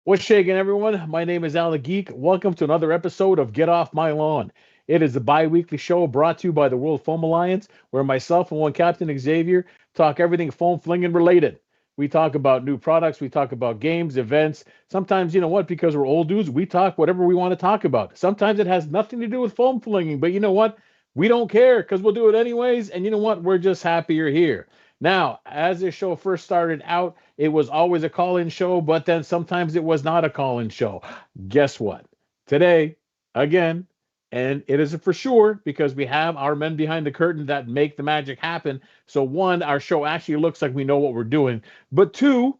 What's shaking, everyone? My name is Al the Geek. Welcome to another episode of Get Off My Lawn. It is a bi weekly show brought to you by the World Foam Alliance, where myself and one Captain Xavier talk everything foam flinging related. We talk about new products, we talk about games, events. Sometimes, you know what, because we're old dudes, we talk whatever we want to talk about. Sometimes it has nothing to do with foam flinging, but you know what? We don't care because we'll do it anyways. And you know what? We're just happy you're here. Now, as this show first started out, it was always a call in show, but then sometimes it was not a call in show. Guess what? Today, again, and it isn't for sure because we have our men behind the curtain that make the magic happen. So, one, our show actually looks like we know what we're doing, but two,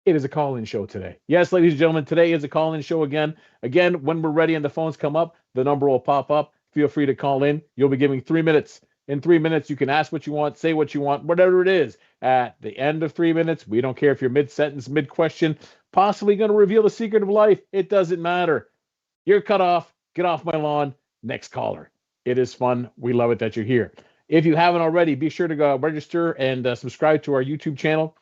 it is a call in show today. Yes, ladies and gentlemen, today is a call in show again. Again, when we're ready and the phones come up, the number will pop up. Feel free to call in. You'll be giving 3 minutes. In 3 minutes, you can ask what you want, say what you want, whatever it is. At the end of 3 minutes, we don't care if you're mid sentence, mid question, possibly going to reveal the secret of life. It doesn't matter. You're cut off. Get off my lawn. Next caller. It is fun. We love it that you're here. If you haven't already, be sure to go register and subscribe to our YouTube channel.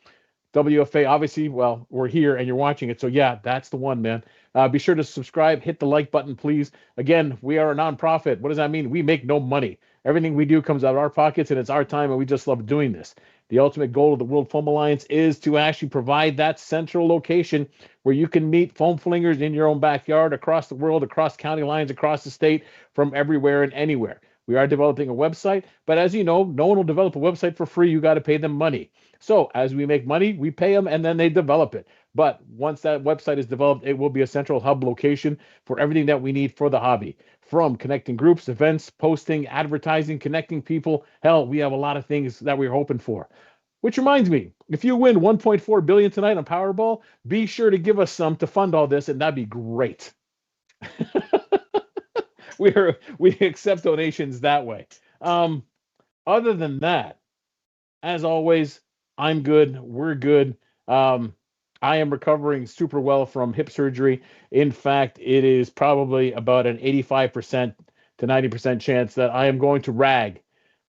WFA, obviously, well, we're here and you're watching it. So, yeah, that's the one, man. Be sure to subscribe, hit the like button, please. Again, we are a nonprofit. What does that mean? We make no money. Everything we do comes out of our pockets and it's our time, and we just love doing this. The ultimate goal of the World Foam Alliance is to actually provide that central location where you can meet foam flingers in your own backyard, across the world, across county lines, across the state, from everywhere and anywhere. We are developing a website, but as you know, no one will develop a website for free. You got to pay them money. So as we make money, we pay them and then they develop it. But once that website is developed, it will be a central hub location for everything that we need for the hobby. From connecting groups, events, posting, advertising, connecting people. Hell, we have a lot of things that we're hoping for. Which reminds me, if you win 1.4 billion tonight on Powerball, be sure to give us some to fund all this, and that'd be great. We accept donations that way. Um, Other than that, as always, I'm good. We're good. Um, I am recovering super well from hip surgery. In fact, it is probably about an 85% to 90% chance that I am going to Ragnar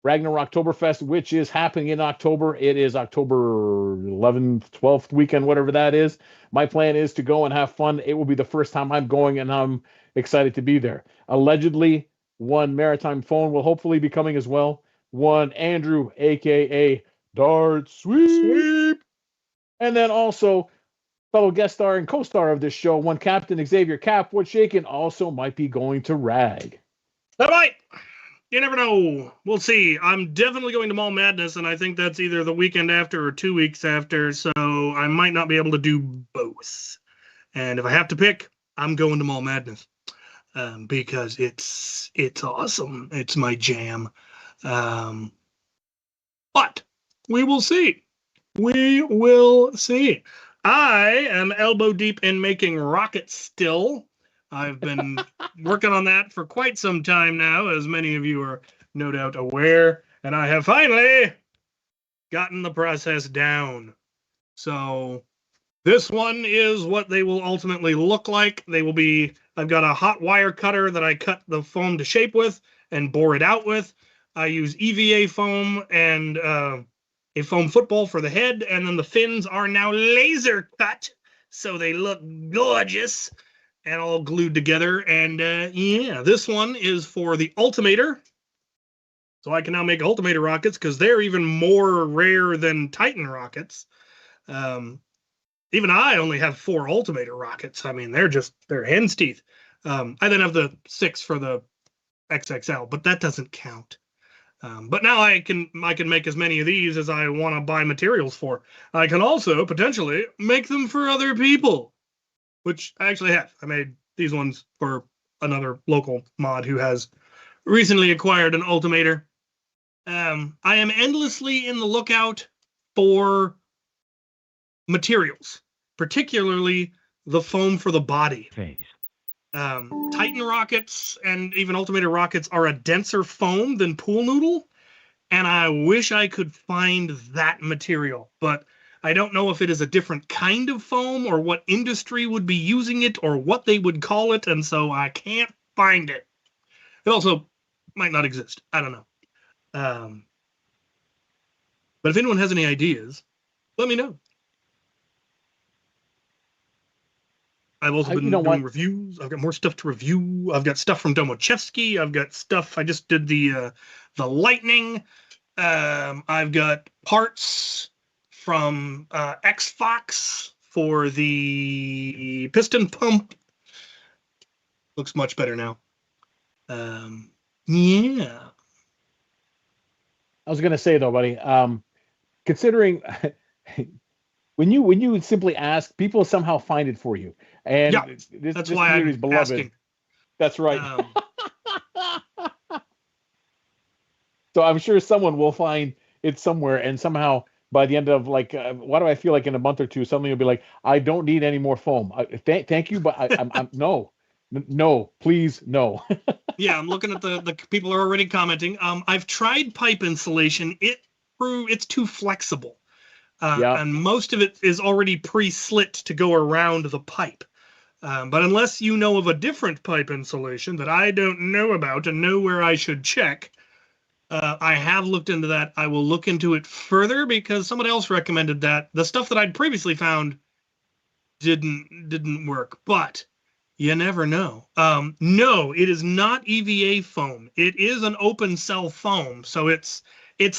Oktoberfest, which is happening in October. It is October 11th, 12th weekend, whatever that is. My plan is to go and have fun. It will be the first time I'm going, and I'm excited to be there. Allegedly, one Maritime Phone will hopefully be coming as well. One Andrew, aka Dart Sweep, Sweep. and then also fellow guest star and co-star of this show, one Captain Xavier Cap, what shaken also might be going to Rag. All right. You never know. We'll see. I'm definitely going to Mall Madness, and I think that's either the weekend after or 2 weeks after, so I might not be able to do both. And if I have to pick, I'm going to Mall Madness because it's awesome. It's my jam. But we will see. We will see. I am elbow deep in making rockets still. I've been working on that for quite some time now, as many of you are no doubt aware, and I have finally gotten the process down. So this one is what they will ultimately look like. I've got a hot wire cutter that I cut the foam to shape with and bore it out with. I use EVA foam and a foam football for the head, and then the fins are now laser cut, so they look gorgeous and all glued together. And yeah, this one is for the Ultimator. So I can now make Ultimator rockets because they're even more rare than Titan rockets. Even I only have 4 Ultimator rockets. I mean, they're hen's teeth. I then have the 6 for the XXL, but that doesn't count. But now I can make as many of these as I want to buy materials for. I can also potentially make them for other people, which I actually have. I made these ones for another local mod who has recently acquired an Ultimator. I am endlessly in the lookout for materials, particularly the foam for the body. Titan rockets and even Ultimator rockets are a denser foam than pool noodle, and I wish I could find that material, but I don't know if it is a different kind of foam or what industry would be using it or what they would call it, and so I can't find it. It also might not exist. I don't know. But if anyone has any ideas, let me know. I've also been doing reviews. I've got more stuff to review. I've got stuff from Domochevsky. I've got stuff. I just did the Lightning. I've got parts from X-Fox for the piston pump. Looks much better now. Yeah. I was gonna say though, buddy, considering when you would simply ask, people somehow find it for you. And yeah, that's why I'm beloved. Asking. That's right. So I'm sure someone will find it somewhere, and somehow by the end of why do I feel like in a month or two, somebody will be like, I don't need any more foam. Thank you, but I'm no, please, no. Yeah, I'm looking at the people are already commenting. I've tried pipe insulation. It's too flexible. And most of it is already pre-slit to go around the pipe. But unless you know of a different pipe insulation that I don't know about and know where I should check, I have looked into that. I will look into it further because someone else recommended that. The stuff that I'd previously found didn't work, but you never know. No, it is not EVA foam. It is an open cell foam, so it's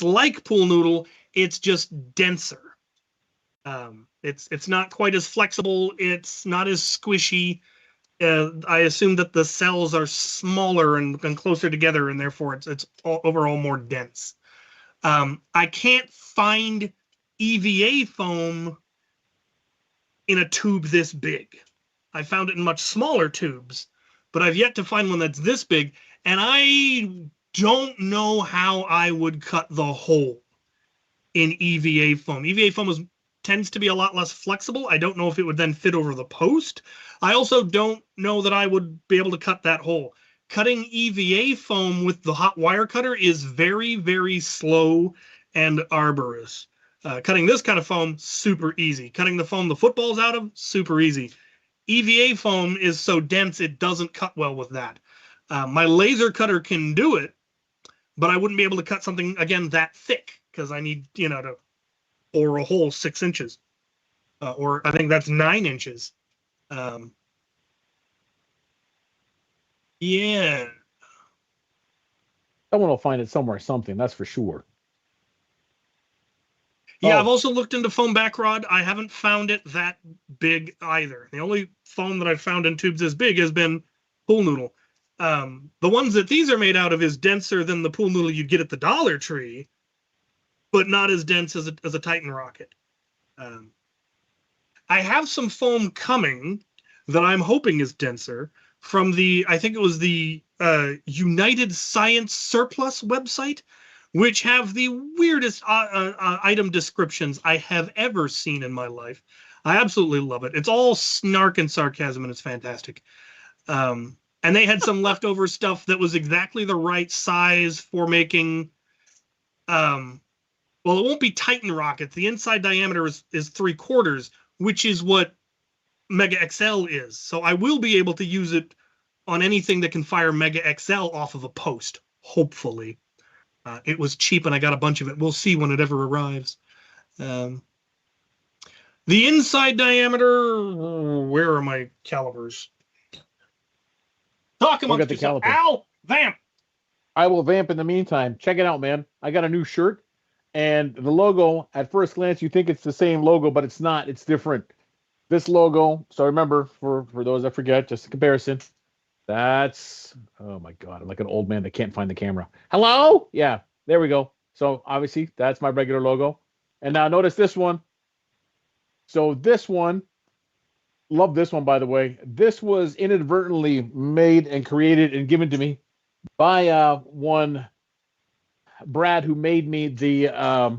like pool noodle. It's just denser. It's not quite as flexible. It's not as squishy. I assume that the cells are smaller and closer together, and therefore it's overall more dense. I can't find EVA foam in a tube this big. I found it in much smaller tubes, but I've yet to find one that's this big, and I don't know how I would cut the hole in EVA foam. EVA foam tends to be a lot less flexible. I don't know if it would then fit over the post. I also don't know that I would be able to cut that hole. Cutting EVA foam with the hot wire cutter is very, very slow and arduous. Cutting this kind of foam, super easy. Cutting the foam the football's out of, super easy. EVA foam is so dense it doesn't cut well with that. My laser cutter can do it, but I wouldn't be able to cut something, again, that thick because I need, to bore a hole 6 inches. Or I think that's 9 inches. Yeah. Someone will find it somewhere, something, that's for sure. Yeah, I've also looked into foam back rod. I haven't found it that big either. The only foam that I've found in tubes as big has been pool noodle. The ones that these are made out of is denser than the pool noodle you'd get at the Dollar Tree, but not as dense as a Titan rocket. I have some foam coming that I'm hoping is denser from I think it was the United Science Surplus website, which have the weirdest item descriptions I have ever seen in my life. I absolutely love it. It's all snark and sarcasm, and it's fantastic. And they had some leftover stuff that was exactly the right size for making... well, it won't be Titan rockets. The inside diameter is 3/4, which is what Mega XL is. So I will be able to use it on anything that can fire Mega XL off of a post, hopefully. It was cheap, and I got a bunch of it. We'll see when it ever arrives. The inside diameter... where are my calibers? Talk amongst yourself. Ow! Vamp! I will vamp in the meantime. Check it out, man. I got a new shirt, and the logo, at first glance, you think it's the same logo, but it's not. It's different. This logo, so remember, for those that forget, just a comparison, that's, oh my God, I'm like an old man that can't find the camera. Hello? Yeah, there we go. So obviously, that's my regular logo. And now notice this one. So this one, love this one, by the way. This was inadvertently made and created and given to me by one Brad, who made me the, I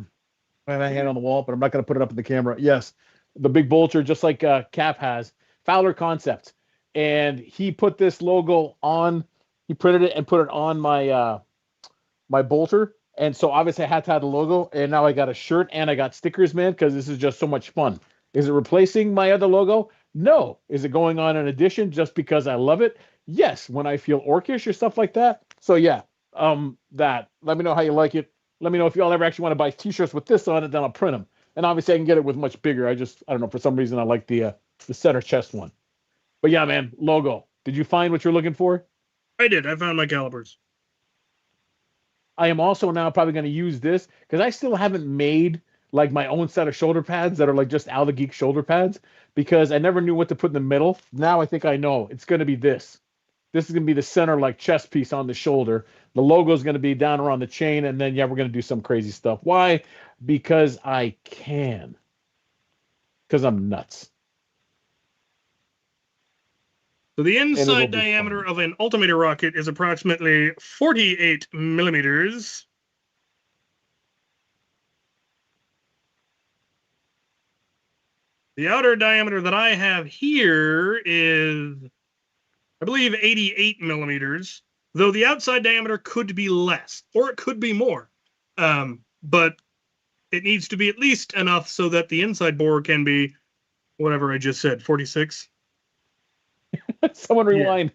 had on the wall, but I'm not going to put it up in the camera. Yes, the big bolter, just like Cap has. Fowler Concepts. And he put this logo on, he printed it and put it on my my bolter. And so obviously I had to have the logo, and now I got a shirt and I got stickers, man, because this is just so much fun. Is it replacing my other logo? No. Is it going on an addition just because I love it? Yes, when I feel orcish or stuff like that. So yeah, that. Let me know how you like it. Let me know if y'all ever actually want to buy t-shirts with this on it, then I'll print them. And obviously I can get it with much bigger. I don't know, for some reason I like the center chest one. But yeah, man, logo. Did you find what you're looking for? I did. I found my calipers. I am also now probably going to use this because I still haven't made like my own set of shoulder pads that are like just Al the Geek shoulder pads because I never knew what to put in the middle. Now I think I know. It's going to be this. This is going to be the center like chest piece on the shoulder. The logo is going to be down around the chain, and then yeah, we're going to do some crazy stuff. Why? Because I can. Because I'm nuts. So the And it'll inside be diameter fun. of an altimeter rocket is approximately 48 millimeters. The outer diameter that I have here is, I believe, 88 millimeters, though the outside diameter could be less, or it could be more. But it needs to be at least enough so that the inside bore can be whatever I just said, 46. Someone Yeah. rewind.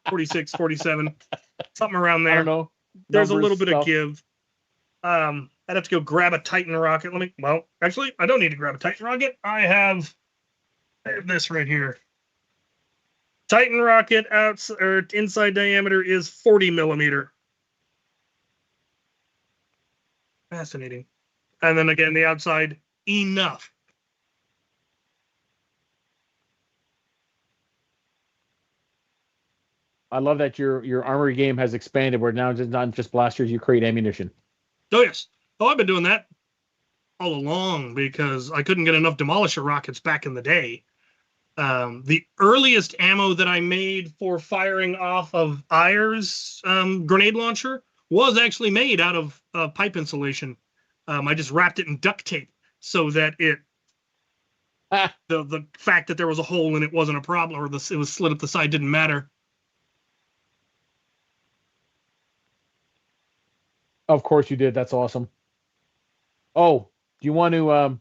46, 47, something around there. I don't know. There's a Numbers, little bit of stuff. give. I'd have to go grab a Titan rocket. Well, actually, I don't need to grab a Titan rocket. I have this right here. Titan rocket inside diameter is 40 millimeter. Fascinating. And then again, the outside, enough. I love that your armory game has expanded where now it's not just blasters, you create ammunition. Oh, yes. Oh, I've been doing that all along because I couldn't get enough demolisher rockets back in the day. The earliest ammo that I made for firing off of Ayer's grenade launcher was actually made out of pipe insulation. I just wrapped it in duct tape so that the fact that there was a hole and it wasn't a problem, or it was slit up the side, didn't matter. Of course you did. That's awesome. Oh, do you want to?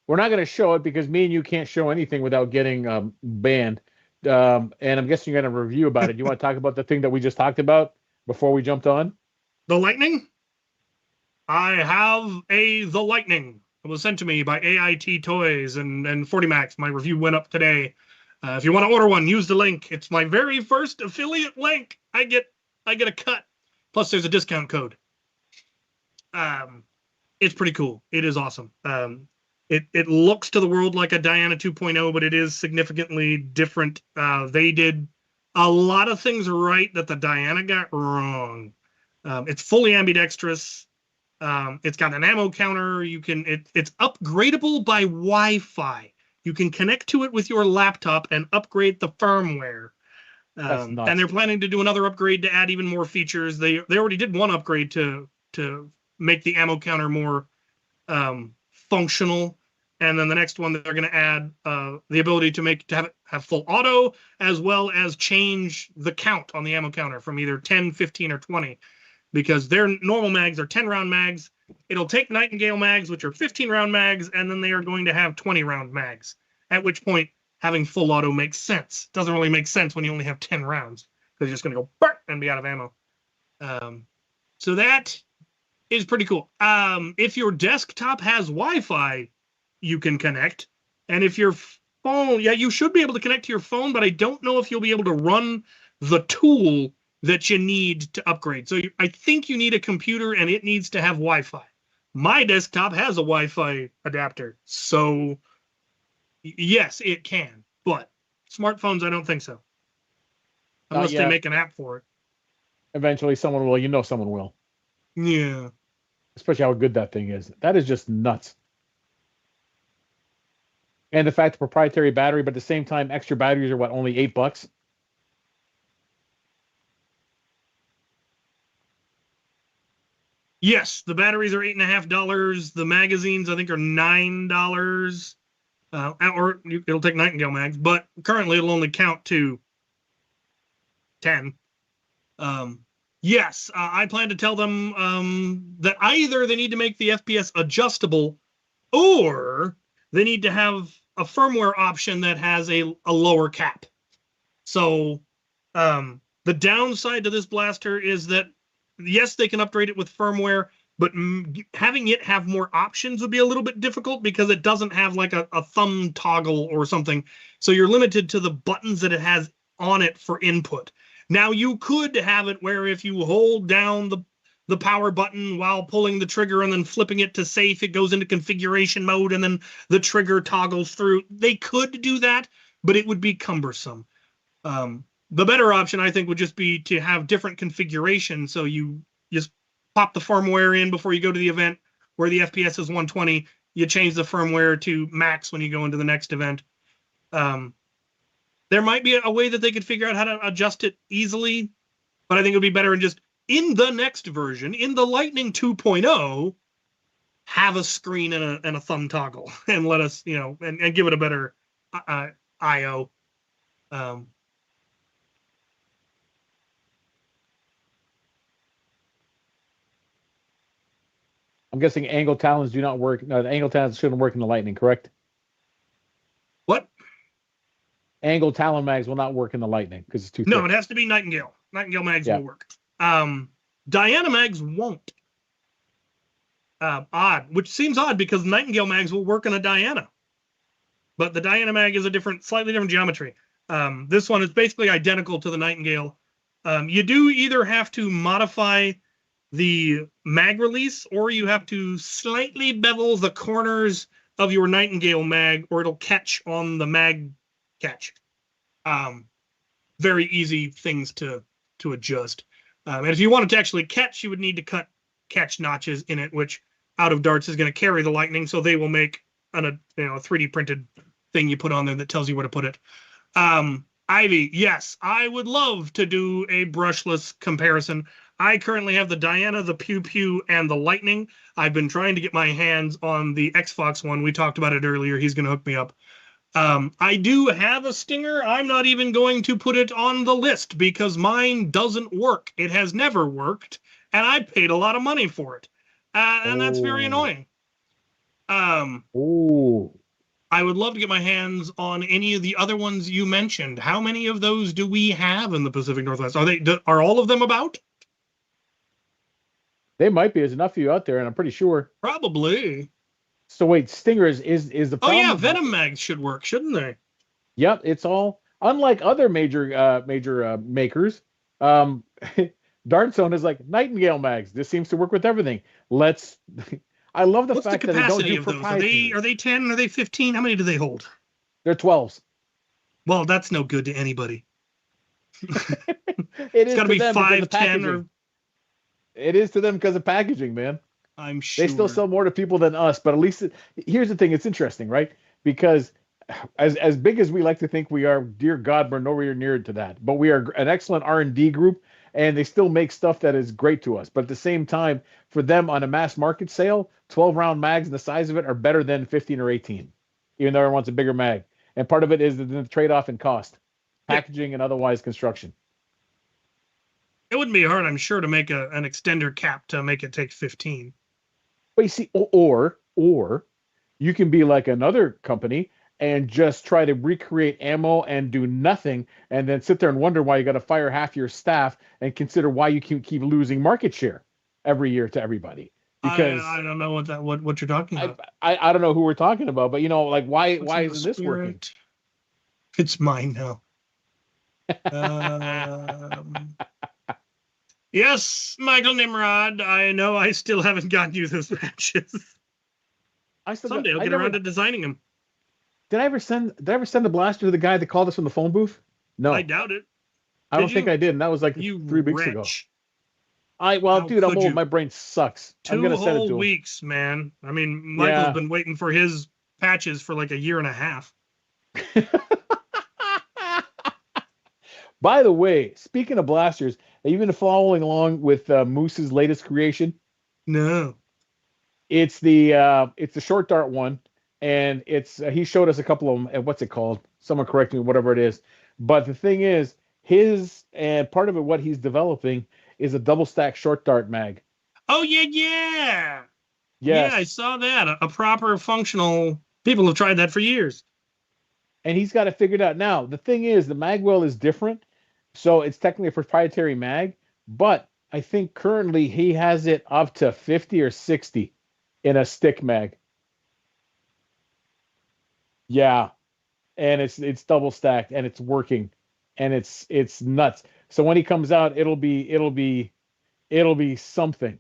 We're not going to show it because me and you can't show anything without getting banned. And I'm guessing you're going to review about it. Do you want to talk about the thing that we just talked about before we jumped on? The Lightning? I have The Lightning. It was sent to me by AIT Toys and 40 Max. My review went up today. If you want to order one, use the link. It's my very first affiliate link. I get a cut. Plus, there's a discount code. It's pretty cool. It is awesome. It looks to the world like a Diana 2.0, but it is significantly different. They did a lot of things right that the Diana got wrong. It's fully ambidextrous. It's got an ammo counter. It's upgradable by Wi-Fi. You can connect to it with your laptop and upgrade the firmware. That's nuts. And they're planning to do another upgrade to add even more features. They already did one upgrade to make the ammo counter more functional, and then the next one they're going to add the ability to have full auto, as well as change the count on the ammo counter from either 10, 15, or 20, because their normal mags are 10-round mags. It'll take Nightingale mags, which are 15-round mags, and then they are going to have 20-round mags, at which point having full auto makes sense. Doesn't really make sense when you only have 10 rounds, because you're just going to go burp and be out of ammo. So that is pretty cool. If your desktop has Wi-Fi, you can connect. And if your phone, yeah, you should be able to connect to your phone, but I don't know if you'll be able to run the tool that you need to upgrade. So I think you need a computer and it needs to have Wi-Fi. My desktop has a Wi-Fi adapter. So yes, it can. But smartphones, I don't think so. Unless they make an app for it. Eventually someone will. Someone will. Yeah. Especially how good that thing is. That is just nuts. And the fact the proprietary battery, but at the same time, extra batteries are only $8? Yes, the batteries are $8.50. The magazines, I think, are $9. Or it'll take Nightingale mags, but currently it'll only count to 10. Yes, I plan to tell them that either they need to make the FPS adjustable, or they need to have a firmware option that has a lower cap. So the downside to this blaster is that, yes, they can upgrade it with firmware, but having it have more options would be a little bit difficult because it doesn't have like a thumb toggle or something. So you're limited to the buttons that it has on it for input. Now you could have it where if you hold down the power button while pulling the trigger and then flipping it to safe, it goes into configuration mode and then the trigger toggles through. They could do that, but it would be cumbersome. The better option, I think, would just be to have different configurations. So you just pop the firmware in before you go to the event where the FPS is 120. You change the firmware to max when you go into the next event. There might be a way that they could figure out how to adjust it easily, but I think it would be better in just in the next version, in the Lightning 2.0, have a screen and a thumb toggle and let us, and give it a better I/O. I'm guessing angle talons do not work. No, the angle talons shouldn't work in the Lightning, correct? What? Angle talon mags will not work in the Lightning because it's too thick. No, it has to be Nightingale. Nightingale mags will work. Diana mags won't. Odd, which seems odd because Nightingale mags will work in a Diana. But the Diana mag is a slightly different geometry. This one is basically identical to the Nightingale. You do either have to modify the mag release or you have to slightly bevel the corners of your Nightingale mag or it'll catch on the mag catch. Very easy things to adjust. And if you wanted to actually catch, you would need to cut catch notches in it, which out of darts is going to carry the Lightning, so they will make a 3D printed thing you put on there that tells you where to put it. Ivy, yes, I would love to do a brushless comparison. I currently have the Diana, the Pew Pew, and the Lightning. I've been trying to get my hands on the Xbox one. We talked about it earlier. He's going to hook me up. I do have a Stinger. I'm not even going to put it on the list because mine doesn't work. It has never worked, and I paid a lot of money for it. And that's very annoying. I would love to get my hands on any of the other ones you mentioned. How many of those do we have in the Pacific Northwest? Are all of them about? They might be. There's enough of you out there, and I'm pretty sure. Probably. So wait, Stinger is the problem? Oh yeah, Venom mags should work, shouldn't they? Yep, it's all unlike other major makers. Dart Zone is like Nightingale mags. This seems to work with everything. I love the fact that they don't do proprietary. Are they 10? Are they 15? How many do they hold? They're 12s. Well, that's no good to anybody. It's got to be 5, 10, or. It is to them because of packaging, man. I'm sure. They still sell more to people than us, but at least here's the thing. It's interesting, right? Because as big as we like to think we are, dear God, we're nowhere near to that. But we are an excellent R&D group, and they still make stuff that is great to us. But at the same time, for them on a mass market sale, 12-round mags and the size of it are better than 15 or 18, even though everyone wants a bigger mag. And part of it is the trade-off in cost, packaging and otherwise construction. It wouldn't be hard, I'm sure, to make an extender cap to make it take 15. But you see, or you can be like another company and just try to recreate ammo and do nothing, and then sit there and wonder why you got to fire half your staff and consider why you keep losing market share every year to everybody. Because I don't know what you're talking about. I don't know who we're talking about, but like why isn't this working? It's mine now. Yes, Michael Nimrod. I know I still haven't gotten you those patches. Someday I'll get around to designing them. Did I ever send the blaster to the guy that called us from the phone booth? No, I doubt it. I don't think I did, and that was like 3 weeks ago. Dude, I'm old. My brain sucks. 2 whole weeks, man. I mean, Michael's been waiting for his patches for like a year and a half. By the way, speaking of blasters, have you been following along with Moose's latest creation? No. It's the short dart one, and he showed us a couple of them. And what's it called? Someone correct me, whatever it is. But the thing is, and part of it, what he's developing is a double stack short dart mag. Oh yeah. Yes. Yeah, I saw that. A proper functional. People have tried that for years. And he's got it figured out. Now, the thing is, the mag well is different. So it's technically a proprietary mag, but I think currently he has it up to 50 or 60 in a stick mag. Yeah, and it's double stacked and it's working, and it's nuts. So when he comes out, it'll be something.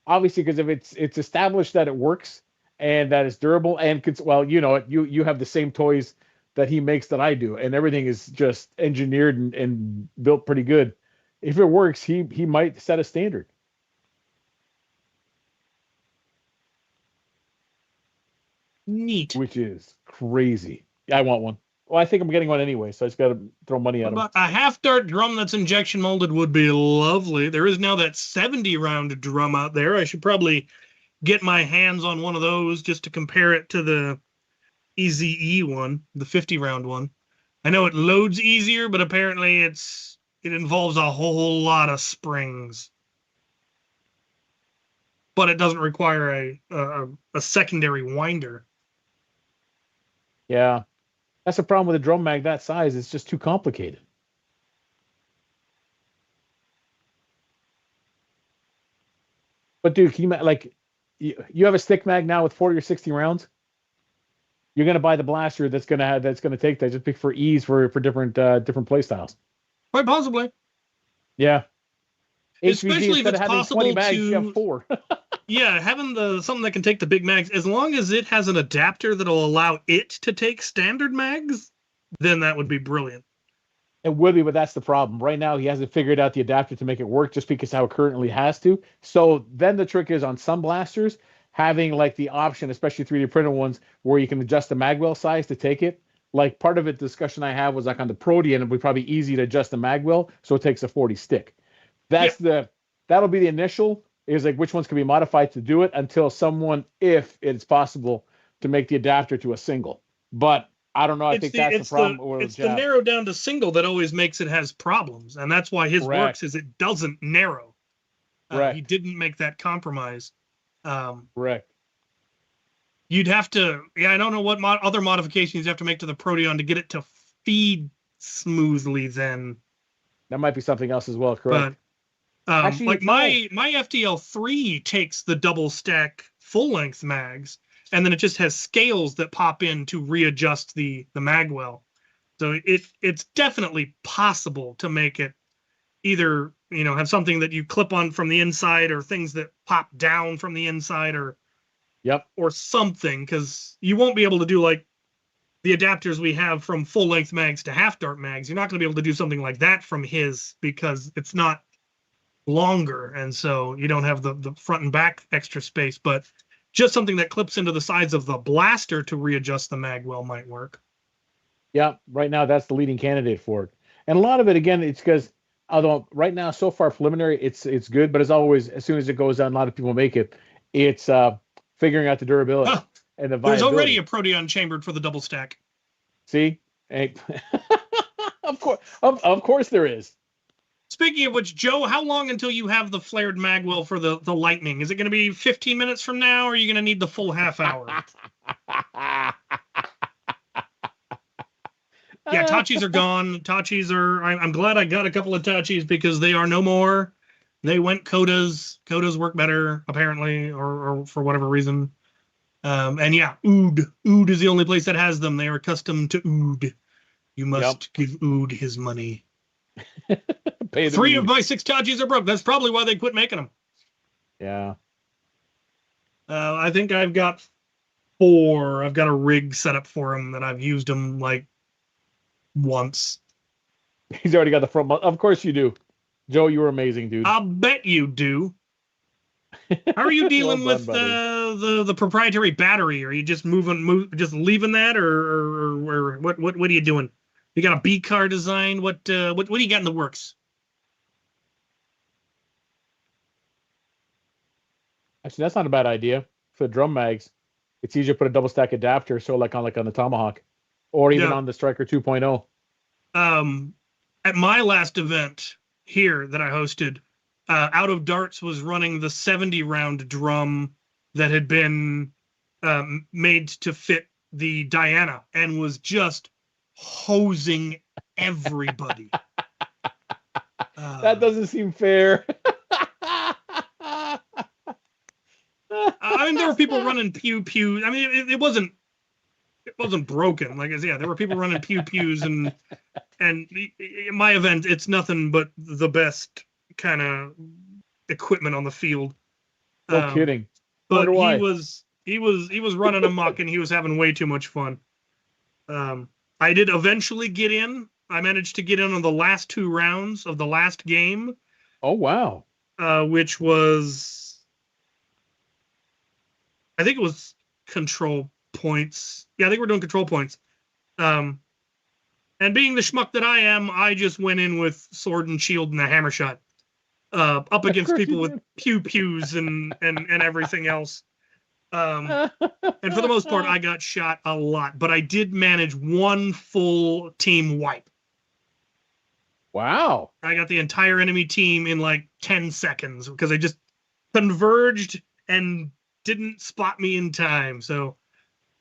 Obviously, because if it's established that it works and that it's durable and well, you have the same toys that he makes that I do, and everything is just engineered and built pretty good. If it works, he might set a standard, Neat. which is crazy. I want one. Well, I think I'm getting one anyway, so I just got to throw money What at him. about a half dart drum that's injection molded would be lovely. There is now that 70 round drum out there. I should probably get my hands on one of those just to compare it to the EZE one, the 50 round one. I know it loads easier, but apparently it involves a whole lot of springs. But it doesn't require a secondary winder. Yeah, that's the problem with a drum mag that size. It's just too complicated. But dude, can you like you have a stick mag now with 40 or 60 rounds? You're gonna buy the blaster that's gonna take that just pick for ease for different play styles. Quite possibly. Yeah. HVG, Especially if instead it's of having 20 possible bags, you have to 4. yeah, having something that can take the big mags, as long as it has an adapter that'll allow it to take standard mags, then that would be brilliant. It would be, but that's the problem. Right now, he hasn't figured out the adapter to make it work just because how it currently has to. So then the trick is on some blasters, having like the option, especially 3D printed ones, where you can adjust the magwell size to take it. Like part of it, discussion I had was like on the Protean, it'd be probably easy to adjust the magwell, so it takes a 40 stick. Yeah. That'll be the initial, is like which ones can be modified to do it until someone, if it's possible, to make the adapter to a single. But I don't know. I think that's the problem. It's the narrow down to single that always makes it has problems, and that's why his Correct. works is it doesn't narrow. He didn't make that compromise. Correct. You'd have to, I don't know what other modifications you have to make to the Proteon to get it to feed smoothly. Then that might be something else as well. Correct. But actually, like my FTL3 takes the double stack full length mags, and then it just has scales that pop in to readjust the magwell. So it's definitely possible to make it either, have something that you clip on from the inside or things that pop down from the inside or something, because you won't be able to do like the adapters we have from full length mags to half dart mags. You're not going to be able to do something like that from his because it's not longer, and so you don't have the front and back extra space. But just something that clips into the sides of the blaster to readjust the magwell might work. Yeah, right now that's the leading candidate for it. And a lot of it, again, it's because although right now so far preliminary, it's good, but as always, as soon as it goes on, a lot of people make it. It's figuring out the durability and the viability. There's already a Proteon chambered for the double stack. See, of course there is. Speaking of which, Joe, how long until you have the flared magwell for the Lightning? Is it going to be 15 minutes from now, or are you going to need the full half hour? Yeah, Tachis are gone. Tachis are. I'm glad I got a couple of Tachis because they are no more. They went Kodas. Kodas work better, apparently, or for whatever reason. And yeah, Ood. Ood is the only place that has them. They are accustomed to Ood. You must give Ood his money. 3 of my 6 Tachis are broke. That's probably why they quit making them. Yeah. I think I've got 4. I've got a rig set up for them that I've used them like once. He's already got the front. Of course you do. Joe, you were amazing, dude. I'll bet you do. How are you dealing with the proprietary battery? Are you just just leaving that, or what are you doing? You got a B car design? What do you got in the works? Actually, that's not a bad idea for the drum mags. It's easier to put a double stack adapter, so like on the Tomahawk, or even on the Striker 2.0. At my last event here that I hosted, Out of Darts was running the 70 round drum that had been made to fit the Diana and was just hosing everybody. That doesn't seem fair. I mean, there were people running pew pews. I mean, it wasn't broken. Like I said, yeah, there were people running pew pews, and in my event, it's nothing but the best kind of equipment on the field. No kidding. But Wonder why. he was running amok, and he was having way too much fun. I did eventually get in. I managed to get in on the last 2 rounds of the last game. Oh wow. Which was, I think it was control points. Yeah, I think we're doing control points. And being the schmuck that I am, I just went in with sword and shield and a hammer shot. Up against people with pew pews and everything else. And for the most part, I got shot a lot, but I did manage 1 full team wipe. Wow. I got the entire enemy team in like 10 seconds because they just converged and didn't spot me in time. So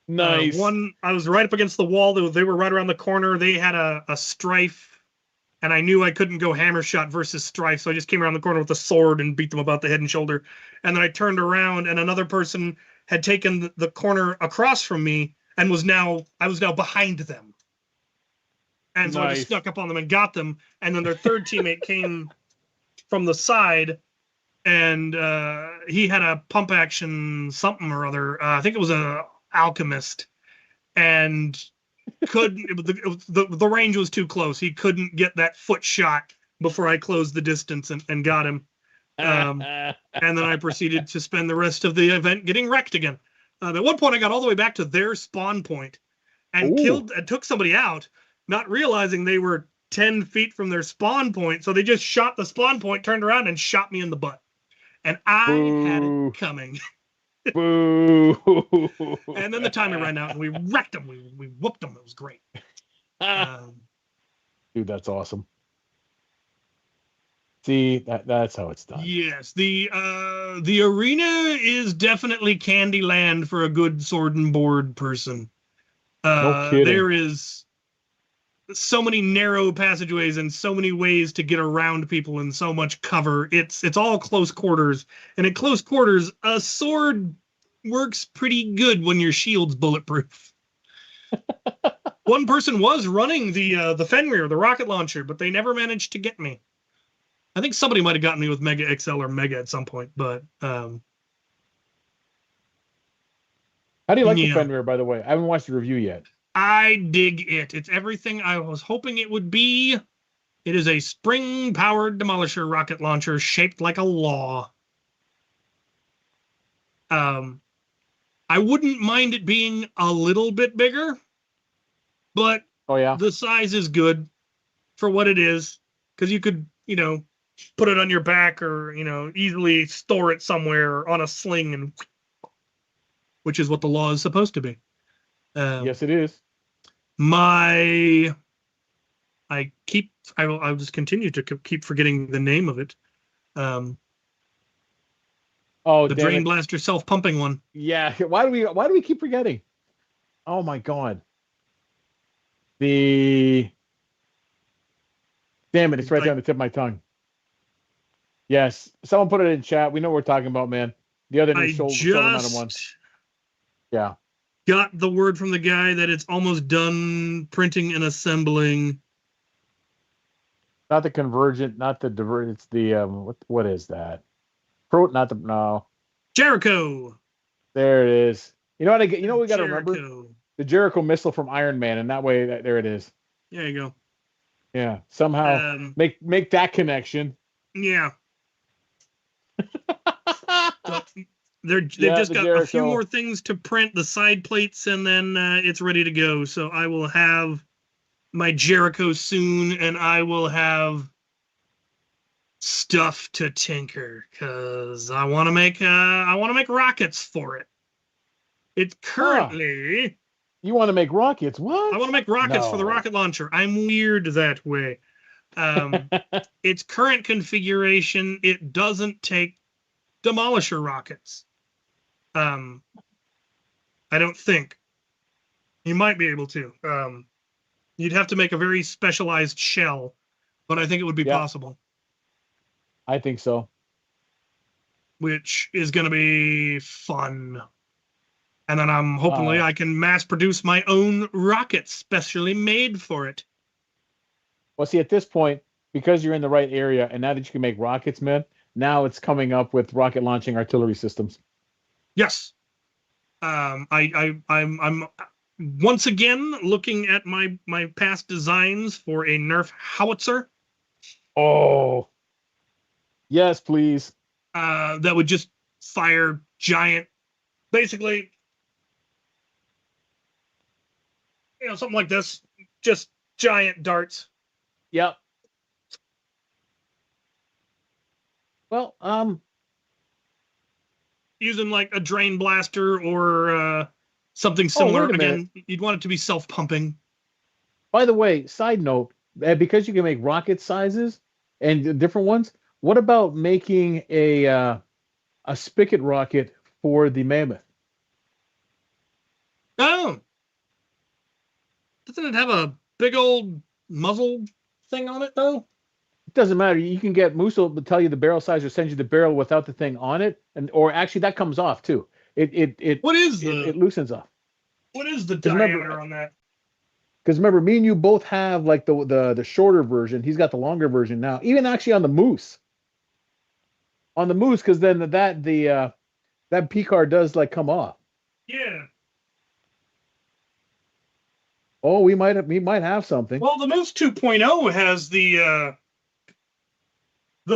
nice. I was right up against the wall. They were right around the corner. They had a strife, and I knew I couldn't go hammer shot versus strife, so I just came around the corner with a sword and beat them about the head and shoulder. And then I turned around, and another person had taken the corner across from me and I was now behind them. And so I just snuck up on them and got them. And then their third teammate came from the side, and he had a pump action something or other. I think it was a alchemist, and the range was too close. He couldn't get that foot shot before I closed the distance and got him. And then I proceeded to spend the rest of the event getting wrecked again. At one point, I got all the way back to their spawn point and took somebody out, not realizing they were 10 feet from their spawn point. So they just shot the spawn point, turned around, and shot me in the butt. And I had it coming. Boo. And then the timer ran out, and we wrecked them. We whooped them. It was great. Dude, that's awesome. See, that's how it's done. Yes, the arena is definitely Candyland for a good sword and board person. No kidding. There is so many narrow passageways and so many ways to get around people and so much cover. It's all close quarters, and at close quarters, a sword works pretty good when your shield's bulletproof. One person was running the Fenrir, the rocket launcher, but they never managed to get me. I think somebody might have gotten me with Mega XL or Mega at some point, but how do you like the Fenrir, by the way? I haven't watched the review yet. I dig it. It's everything I was hoping it would be. It is a spring-powered demolisher rocket launcher shaped like a law. I wouldn't mind it being a little bit bigger, but the size is good for what it is, because you could, put it on your back or, easily store it somewhere on a sling, and which is what the law is supposed to be. Yes, it is. I'll just continue to keep forgetting the name of it. The Drain Blaster self-pumping one. Yeah. Why do we keep forgetting? Oh my God. Damn it, it's right there on the tip of my tongue. Yes. Someone put it in chat. We know what we're talking about, man. The other new shoulder one. Yeah. Got the word from the guy that it's almost done printing and assembling. Not the convergent, not the divergent. It's the what is that? Jericho. There it is. You know what we got to remember? The Jericho missile from Iron Man, and that way there it is. There you go. Yeah. Somehow make that connection. Yeah. So, they've just got a few more things to print, the side plates, and then it's ready to go. So I will have my Jericho soon, and I will have stuff to tinker, because I want to make rockets for it. It's currently you want to make rockets? What? I want to make rockets for the rocket launcher. I'm weird that way. Its current configuration, it doesn't take demolisher rockets. I don't think. You might be able to. You'd have to make a very specialized shell, but I think it would be possible. I think so. which is going to be fun. And then I'm hopefully I can mass produce my own rocket specially made for it. Well, see, at this point, because you're in the right area, and now that you can make rockets, man, now it's coming up with rocket launching artillery systems. Yes. I'm once again looking at my past designs for a Nerf howitzer. Oh, yes, please. That would just fire giant, basically, something like this, just giant darts. Yep. Well, using like a drain blaster or something similar. Again, you'd want it to be self-pumping. By the way, side note, because you can make rocket sizes and different ones, what about making a spigot rocket for the Mammoth? Oh, doesn't it have a big old muzzle thing on it though? It doesn't matter. You can get Moose will tell you the barrel size or send you the barrel without the thing on it, or actually that comes off too. It loosens off. What is the diameter on that? Because remember, me and you both have like the shorter version. He's got the longer version now. Even actually on the Moose. On the Moose, because then that P card does like come off. Yeah. Oh, we might have something. Well, the Moose 2.0 has the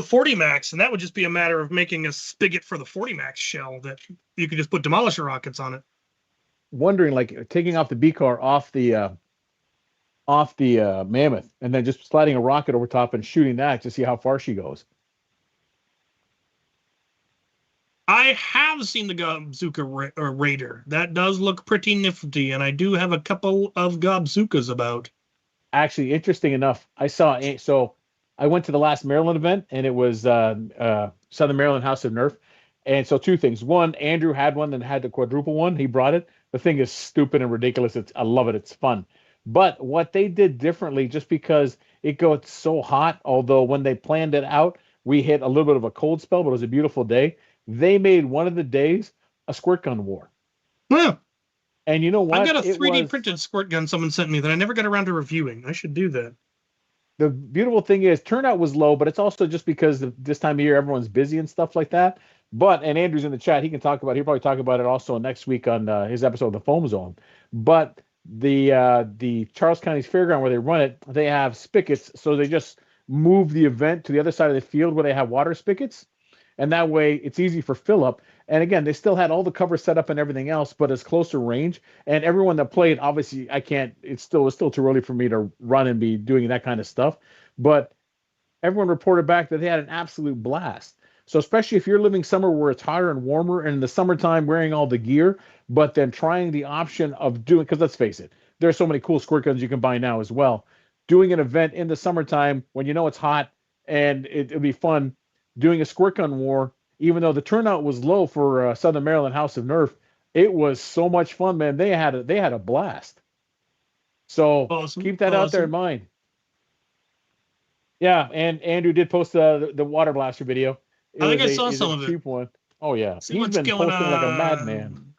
40 max, and that would just be a matter of making a spigot for the 40 max shell that you could just put demolisher rockets on it. Wondering, like, taking off the B car off the Mammoth, and then just sliding a rocket over top and shooting that to see how far she goes. I have seen the Gobzooka Raider. That does look pretty nifty, and I do have a couple of Gobzookas about. Actually, interesting enough, so I went to the last Maryland event, and it was Southern Maryland House of Nerf. And so two things. One, Andrew had one and had the quadruple one. He brought it. The thing is stupid and ridiculous. I love it. It's fun. But what they did differently, just because it got so hot, although when they planned it out, we hit a little bit of a cold spell, but it was a beautiful day. They made one of the days a squirt gun war. Yeah. And you know what? I've got a 3D printed squirt gun someone sent me that I never got around to reviewing. I should do that. The beautiful thing is turnout was low, but it's also just because of this time of year, everyone's busy and stuff like that. And Andrew's in the chat. He'll probably talk about it also next week on his episode of the Foam Zone. But the Charles County's Fairground where they run it, they have spigots. So they just move the event to the other side of the field where they have water spigots. And that way it's easy for fill up. And again, they still had all the cover set up and everything else, but it's closer range. And everyone that played, obviously, it's still too early for me to run and be doing that kind of stuff. But everyone reported back that they had an absolute blast. So especially if you're living somewhere where it's hotter and warmer, and in the summertime wearing all the gear, but then trying the option of doing, because let's face it, there's so many cool squirt guns you can buy now as well. Doing an event in the summertime when you know it's hot and it'll be fun, doing a squirt gun war, even though the turnout was low for Southern Maryland House of Nerf, it was so much fun, man. They had a blast. So Keep that out there in mind. Yeah, and Andrew did post the water blaster video. I think I saw some of it. Cheap one. Oh yeah, he's been posting like a madman.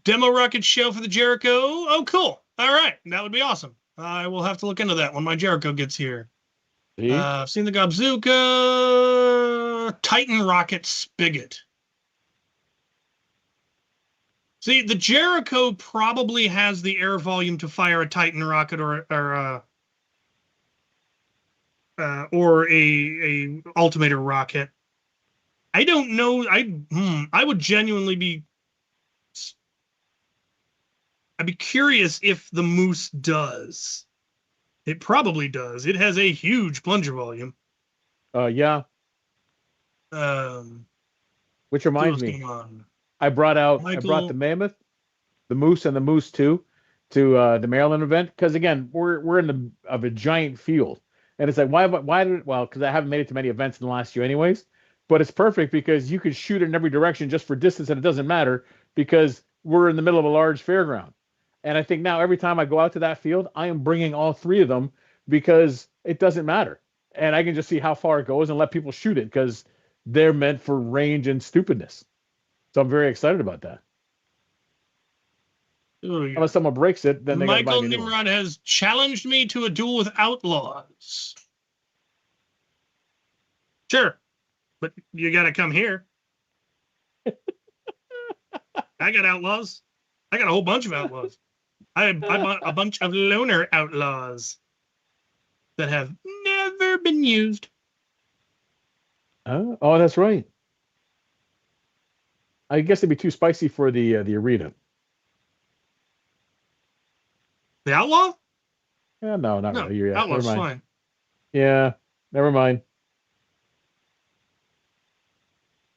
Demo rocket show for the Jericho. Oh, cool. All right, that would be awesome. I will have to look into that when my Jericho gets here. I've seen the Gobzooka Titan rocket spigot. See, the Jericho probably has the air volume to fire a Titan rocket or a altimeter rocket. I don't know. I would genuinely I'd be curious if the Moose does. It probably does. It has a huge plunger volume. Yeah. Which reminds me, I brought the Mammoth, the Moose, and the Moose 2 to the Maryland event because again we're in a giant field, and it's like because I haven't made it to many events in the last year anyways. But it's perfect because you can shoot it in every direction just for distance, and it doesn't matter because we're in the middle of a large fairground. And I think now every time I go out to that field, I am bringing all three of them because it doesn't matter. And I can just see how far it goes and let people shoot it because they're meant for range and stupidness. So I'm very excited about that. Unless someone breaks it, then they got to buy Michael me a new one. Nimrod has challenged me to a duel with outlaws. Sure, but you got to come here. I got outlaws. I got a whole bunch of outlaws. I bought a bunch of loner outlaws that have never been used. Oh, that's right. I guess it'd be too spicy for the arena. The outlaw? Yeah, no, not No, really. Yeah, outlaw's never mind. fine. Yeah, never mind.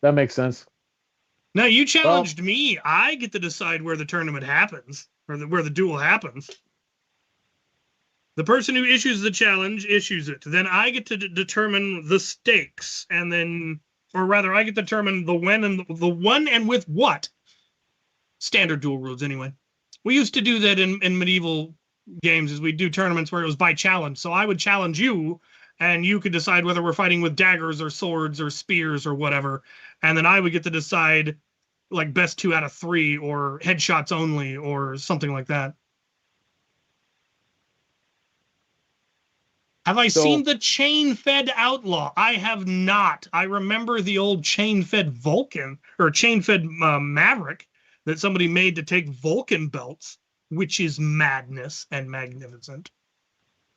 That makes sense. Now you challenged me. I get to decide where the tournament happens, or where the duel happens. The person who issues the challenge issues it. Then I get to determine the stakes, and then, or rather, I get to determine the when and the when and with what. Standard duel rules, anyway. We used to do that in medieval games, as we do tournaments where it was by challenge. So I would challenge you, and you could decide whether we're fighting with daggers or swords or spears or whatever. And then I would get to decide, like, best 2 out of 3 or headshots only or something like that. Have I seen the chain-fed outlaw? I have not. I remember the old chain-fed Vulcan or chain-fed Maverick that somebody made to take Vulcan belts, which is madness and magnificent.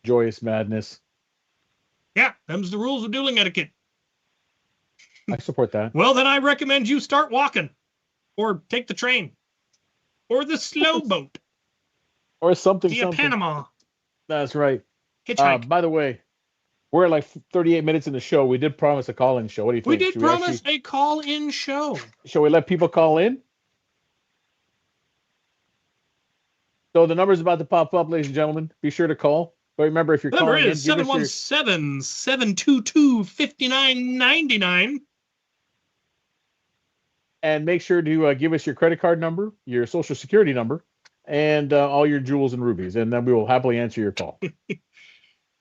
Joyous madness. Yeah, them's the rules of dueling etiquette. I support that. Well, then I recommend you start walking or take the train or the slow boat. Or something. Via Panama. That's right. Hitchhike. By the way, we're like 38 minutes in the show. We did promise a call-in show. What do you think? We did promise a call-in show. Shall we let people call in? So the number's about to pop up, ladies and gentlemen. Be sure to call. But remember, if you're calling in, 717-722-5999. And make sure to give us your credit card number, your social security number, and all your jewels and rubies, and then we will happily answer your call.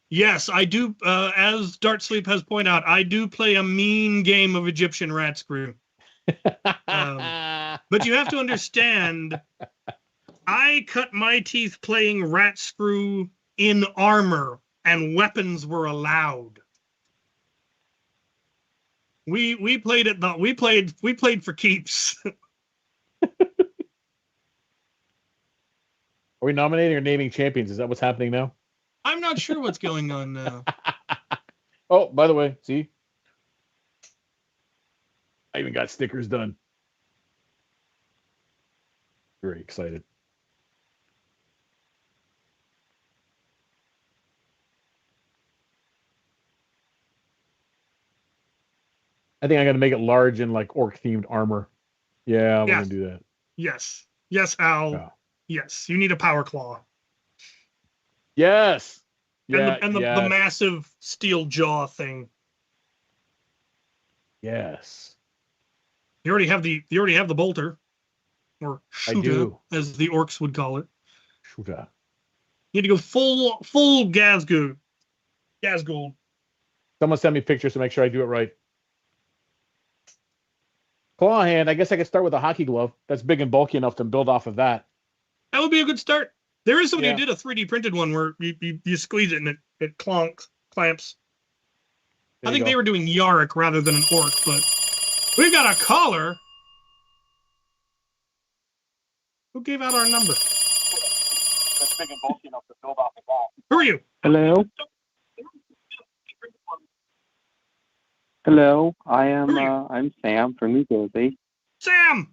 Yes, I do. As Dart Sleep has pointed out, I do play a mean game of Egyptian rat screw. But you have to understand, I cut my teeth playing rat screw in armor, and weapons were allowed. We played it. We played for keeps. Are we nominating or naming champions? Is that what's happening now? I'm not sure what's going on now. Oh, by the way, see? I even got stickers done. Very excited. I think I'm going to make it large in like orc-themed armor. Yeah, we're going to do that. Yes. Yes, Al. Yeah. Yes, you need a power claw. Yes. Yeah, and the massive steel jaw thing. Yes. You already have the bolter, or shooter, as the orcs would call it. Shooter. You need to go full Gazgul. Someone send me pictures to make sure I do it right. Claw hand. I guess I could start with a hockey glove. That's big and bulky enough to build off of that. That would be a good start. There is somebody who did a 3D printed one where you squeeze it and it clamps. I think they were doing Yarick rather than an orc, but we've got a caller. Who gave out our number? That's big and bulky enough to build off of that. Who are you? Hello. Hello. I'm Sam from New Jersey. Sam.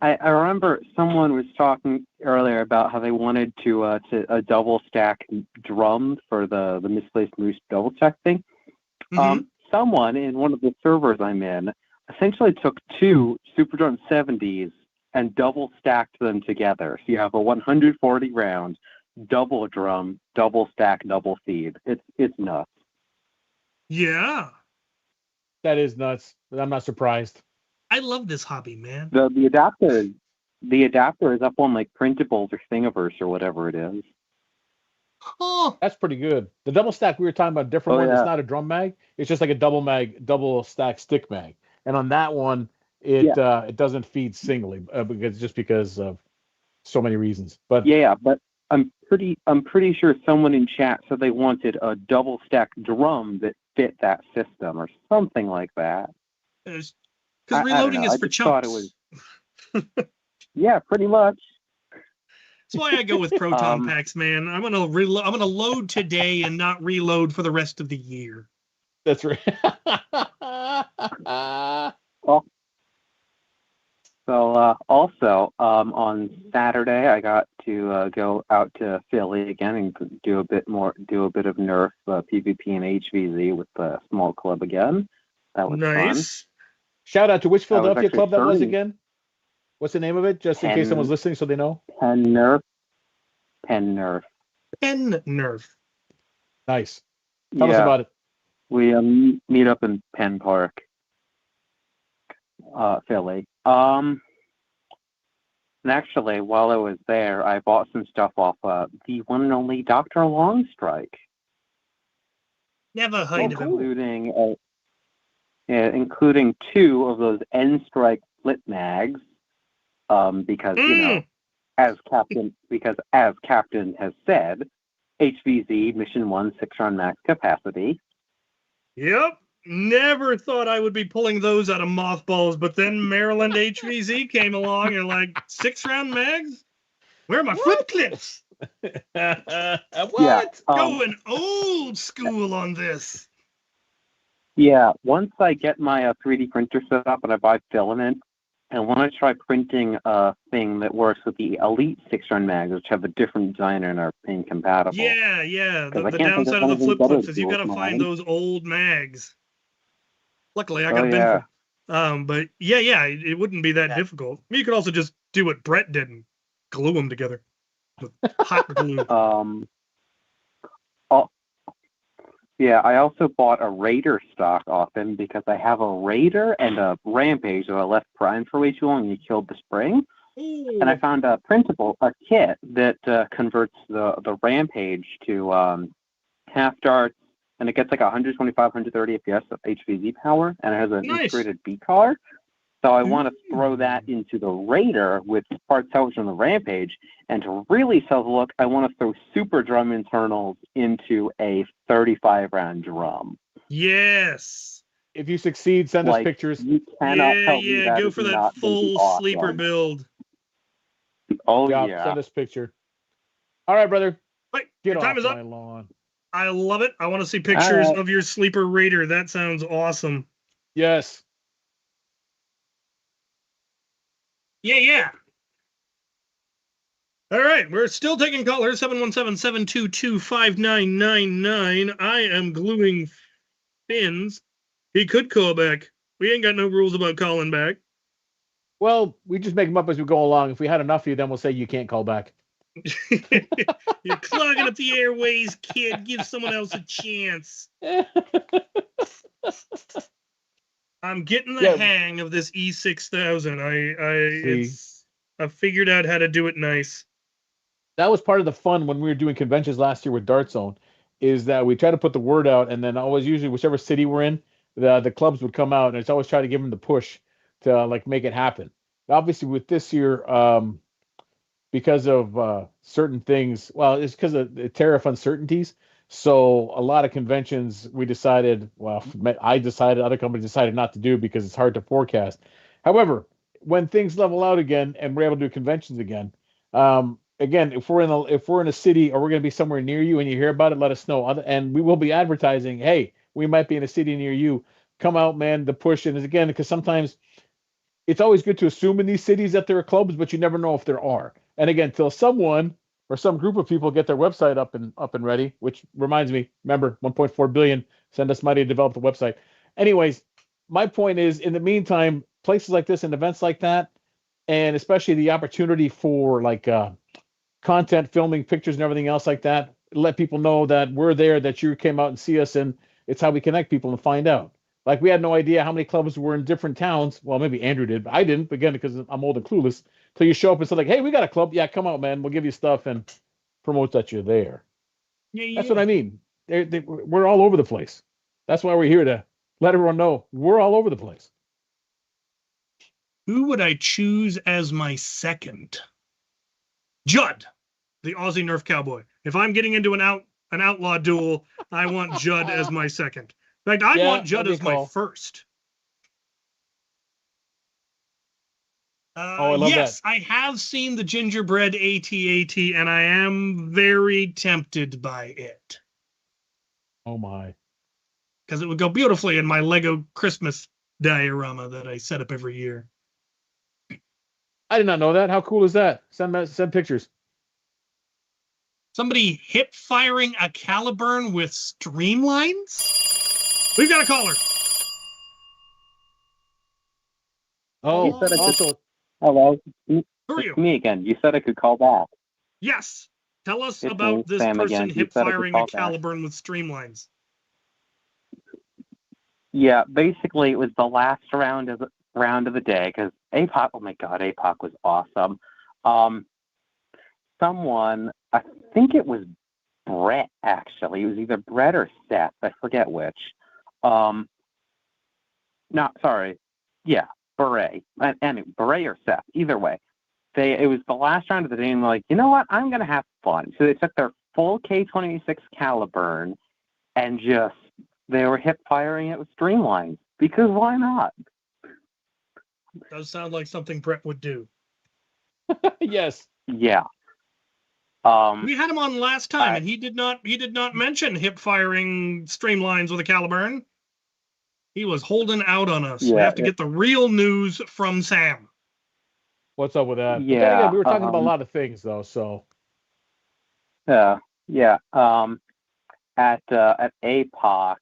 I remember someone was talking earlier about how they wanted to double stack drums for the misplaced moose double stack thing. Mm-hmm. Someone in one of the servers I'm in essentially took 2 Super Drum 70s and double stacked them together. So you have a 140 round double drum, double stack, double feed. It's nuts. Yeah. That is nuts. I'm not surprised. I love this hobby, man. The adapter is up on like Printables or Thingiverse or whatever it is. Oh, That's pretty good. The double stack we were talking about, a different one. yeah. It's not a drum mag. It's just like a double stack stick mag. And on that one, Yeah. it doesn't feed singly because of so many reasons. But Yeah, but I'm pretty sure someone in chat said they wanted a double stack drum that fit that system or something like that. because I don't reloading know. is I for just thought chunks. it was. Yeah, pretty much. That's why I go with proton packs, man. I'm gonna load today and not reload for the rest of the year. that's right. Well, so also on Saturday I got to go out to Philly again and do a bit of Nerf PvP and HVZ with the small club again. That was fun. Nice. Shout out to which I was Philadelphia actually club that was starting- again? What's the name of it? Just in case someone's listening so they know. Pen Nerf. Pen Nerf. Nice. Tell us about it. We meet up in Penn Park, Philly. And actually, while I was there, I bought some stuff off the one and only Dr. Longstrike. Never heard of him. Including 2 of those N-Strike flip mags, because as Captain has said, HVZ Mission 1 6-round max capacity. Yep. Never thought I would be pulling those out of mothballs, but then Maryland HVZ came along and 6-round mags? Where are my flip clips? What? Going old school on this. Yeah, once I get my 3D printer set up and I buy filament, I want to try printing a thing that works with the Elite 6-round mags, which have a different designer and are pin compatible. Yeah. The I can't think downside of of the anything flip better clips to is do you got to with find mine. those old mags. Luckily, I got a bin for but yeah, it wouldn't be that difficult. You could also just do what Brett did and glue them together with hot glue. Yeah, I also bought a Raider stock off him because I have a Raider and a Rampage that I left primed for way too long and you killed the spring. Ooh. And I found a kit that converts the Rampage to half darts, and it gets 125, 130 FPS of HVZ power, and it has an integrated B collar. So I want to throw that into the Raider with parts salvaged on the Rampage, and to really sell the look, I want to throw super drum internals into a 35-round drum. Yes. If you succeed, send us pictures. You cannot tell me that go is for that not gonna be full awesome. sleeper build. Oh, Send us picture. All right, brother. Wait, Get your off time is my up. lawn. I love it. I want to see pictures of your sleeper Raider. That sounds awesome. Yes. Yeah. All right, we're still taking callers, 717-722-5999. I am gluing fins. He could call back. We ain't got no rules about calling back. Well, we just make them up as we go along. If we had enough of you, then we'll say you can't call back. You're clogging up the airways, kid. Give someone else a chance. I'm getting the hang of this E6000. I figured out how to do it nice. That was part of the fun when we were doing conventions last year with Dart Zone, is that we try to put the word out, and then always usually whichever city we're in, the clubs would come out, and it's always try to give them the push to make it happen. Obviously, with this year, because of certain things, well, it's because of the tariff uncertainties. So a lot of conventions we decided, I decided, other companies decided not to do because it's hard to forecast. However, when things level out again and we're able to do conventions again, again, if we're in a city or we're going to be somewhere near you and you hear about it, let us know. And we will be advertising, hey, we might be in a city near you. Come out, man. The push, and again, because sometimes it's always good to assume in these cities that there are clubs, but you never know if there are. And again, till someone or some group of people get their website up and ready, which reminds me, remember, 1.4 billion, send us money to develop the website. Anyways, my point is, in the meantime, places like this and events like that, and especially the opportunity for content, filming, pictures, and everything else like that, let people know that we're there, that you came out and see us, and it's how we connect people and find out. We had no idea how many clubs were in different towns. Well, maybe Andrew did, but I didn't, again, because I'm old and clueless. So you show up and say, hey, we got a club. Yeah, come out, man. We'll give you stuff and promote that you're there. That's what I mean. We're all over the place. That's why we're here to let everyone know we're all over the place. Who would I choose as my second? Judd, the Aussie Nerf cowboy. If I'm getting into an outlaw duel, I want Judd as my second. In fact, I want Judd as my first. I love yes, that. I have seen the gingerbread AT-AT, and I am very tempted by it. Oh my. Because it would go beautifully in my Lego Christmas diorama that I set up every year. I did not know that. How cool is that? Send pictures. Somebody hip firing a Caliburn with streamlines? We've got a caller. Oh, also, hello. Who are you? It's me again. You said I could call back. Yes. Tell us It's about me, this Sam person again. You hip said I could firing a call back. Caliburn with streamlines. Yeah, basically it was the last round of the day because APOC. Oh my God, APOC was awesome. Someone, I think it was Brett. Actually, it was either Brett or Seth. I forget which. Not sorry. Yeah, Beret. Anyway, Beret or Seth. Either way, it was the last round of the day, and they're like, you know what? I'm gonna have fun. So they took their full K26 Caliburn and they were hip firing it with streamlines because why not? Does sound like something Brett would do. Yes. Yeah. We had him on last time, and he did not mention hip firing streamlines with a Caliburn. He was holding out on us. Yeah, we have to get the real news from Sam. What's up with that? Yeah. But then again, we were talking about a lot of things though, so. Yeah. At APOC,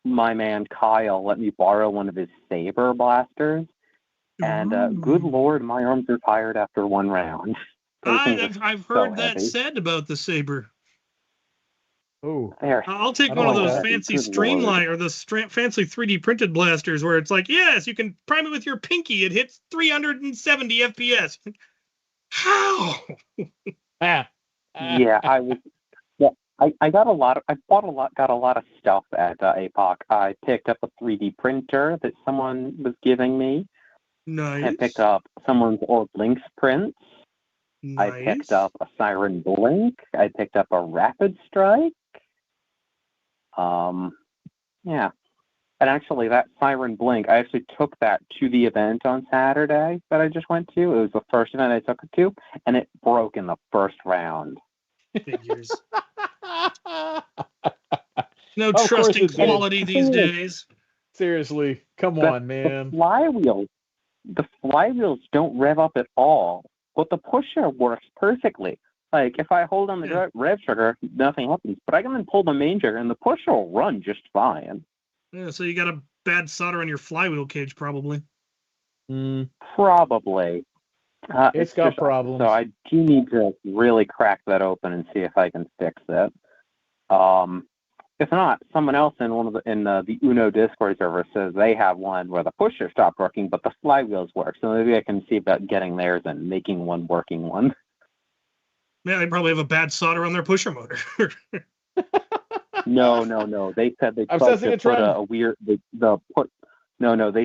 my man Kyle let me borrow one of his saber blasters, and good Lord, my arms are tired after one round. I've heard that said about the saber. Oh, I'll take one of those fancy streamline or the fancy 3D printed blasters where it's like, yes, you can prime it with your pinky. It hits 370 FPS. How? Yeah, I was. Yeah, I got a lot of. Got a lot of stuff at APOC. I picked up a 3D printer that someone was giving me. Nice. I picked up someone's old Lynx prints. Nice. I picked up a Siren Blink. I picked up a Rapid Strike. Yeah. And actually, that Siren Blink, I actually took that to the event on Saturday that I just went to. It was the first event I took it to, and it broke in the first round. Figures. No trusting quality these days. Seriously, come on, man. The flywheels don't rev up at all, but the pusher works perfectly. Like, if I hold on the rev trigger, nothing happens. But I can then pull the main trigger, and the pusher will run just fine. Yeah, so you got a bad solder on your flywheel cage, probably. Probably. It's got problems. So I do need to really crack that open and see if I can fix it. If not, someone else in the Uno Discord server says they have one where the pusher stopped working, but the flywheels work. So maybe I can see about getting theirs and making one working one. Yeah, they probably have a bad solder on their pusher motor. No. They said they tried to put a weird. They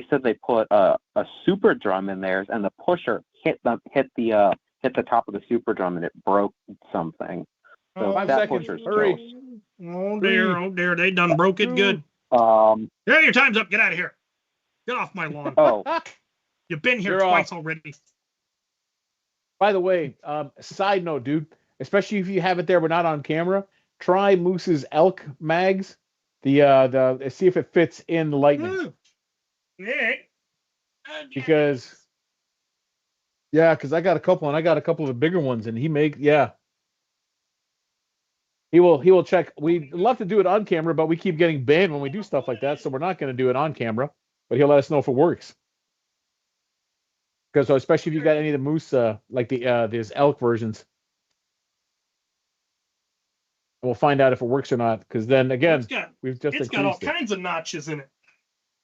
said they put a super drum in theirs, and the pusher hit the top of the super drum, and it broke something. So 5 that seconds. pusher's Hurry. toast. Oh dear, they done broke it good. Yeah, your time's up. Get out of here. Get off my lawn. Oh, you've been here twice already. By the way, side note, dude, especially if you have it there but not on camera, try Moose's elk mags. The see if it fits in the lightning. Yeah. Because I got a couple, and I got a couple of the bigger ones, and he will check. We'd love to do it on camera, but we keep getting banned when we do stuff like that, so we're not going to do it on camera. But he'll let us know if it works. Because especially if you got any of the Moose, like there's elk versions, we'll find out if it works or not. Because then again, it's got all kinds of notches in it.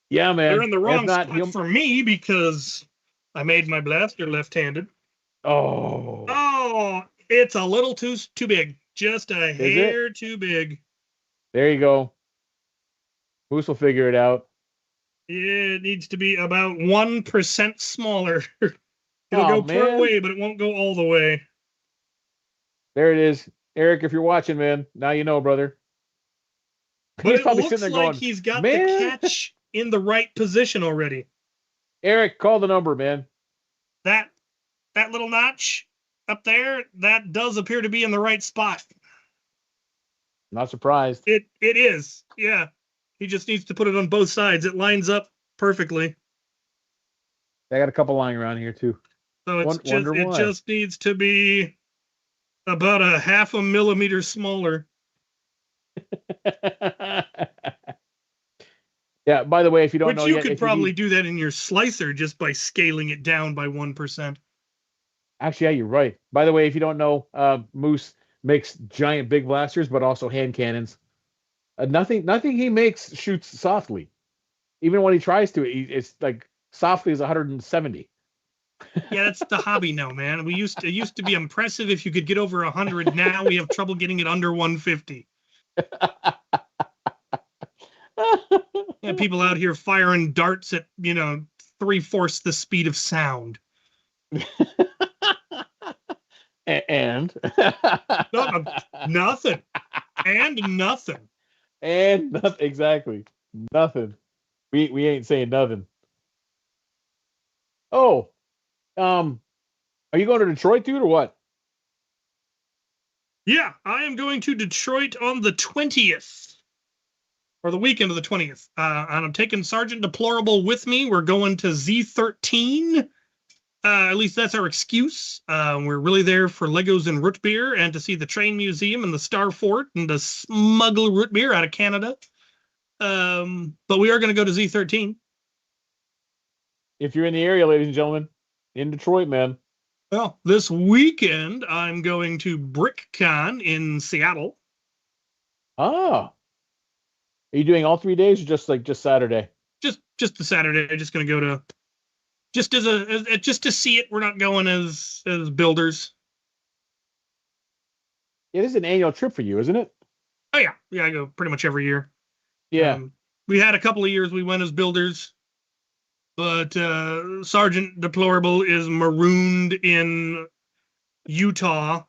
Yeah, man. They're in the wrong spot for me because I made my blaster left-handed. Oh, it's a little too big. just a hair too big. There you go. Moose will figure it out. It needs to be about 1% smaller. It'll Oh, go part man. way, but it won't go all the way. There it is. Eric, if you're watching, man, now you know, brother. But He's it probably looks sitting like there going, he's got man. the catch in the right position already. Eric, call the number, man. That little notch up there, that does appear to be in the right spot. Not surprised. It is, yeah. He just needs to put it on both sides. It lines up perfectly. I got a couple lying around here too. So it why. just needs to be about a 0.5 millimeter smaller. Yeah, by the way, if you don't know you yet, could probably do that in your slicer just by scaling it down by 1%. Actually, yeah, you're right. By the way, if you don't know, Moose makes giant big blasters, but also hand cannons. Nothing he makes shoots softly. Even when he tries to, it's like softly is 170. Yeah, that's the hobby now, man. It used to be impressive if you could get over 100. Now we have trouble getting it under 150. Yeah, people out here firing darts at 3/4 the speed of sound. And No, nothing. And nothing. And nothing, exactly. Nothing. We ain't saying nothing. Oh, are you going to Detroit, dude, or what? Yeah, I am going to Detroit on the 20th, or the weekend of the 20th. And I'm taking Sergeant Deplorable with me. We're going to Z13. At least that's our excuse. We're really there for Legos and root beer and to see the train museum and the Star Fort and to smuggle root beer out of Canada. But we are going to go to Z13. If you're in the area, ladies and gentlemen, in Detroit, man. Well, this weekend I'm going to BrickCon in Seattle. Ah. Are you doing all 3 days or just Saturday? Just the Saturday. I'm just going to go to just to see it. We're not going as builders. It is an annual trip for you, isn't it? Oh yeah, I go pretty much every year. Yeah. We had a couple of years we went as builders, but Sergeant Deplorable is marooned in Utah,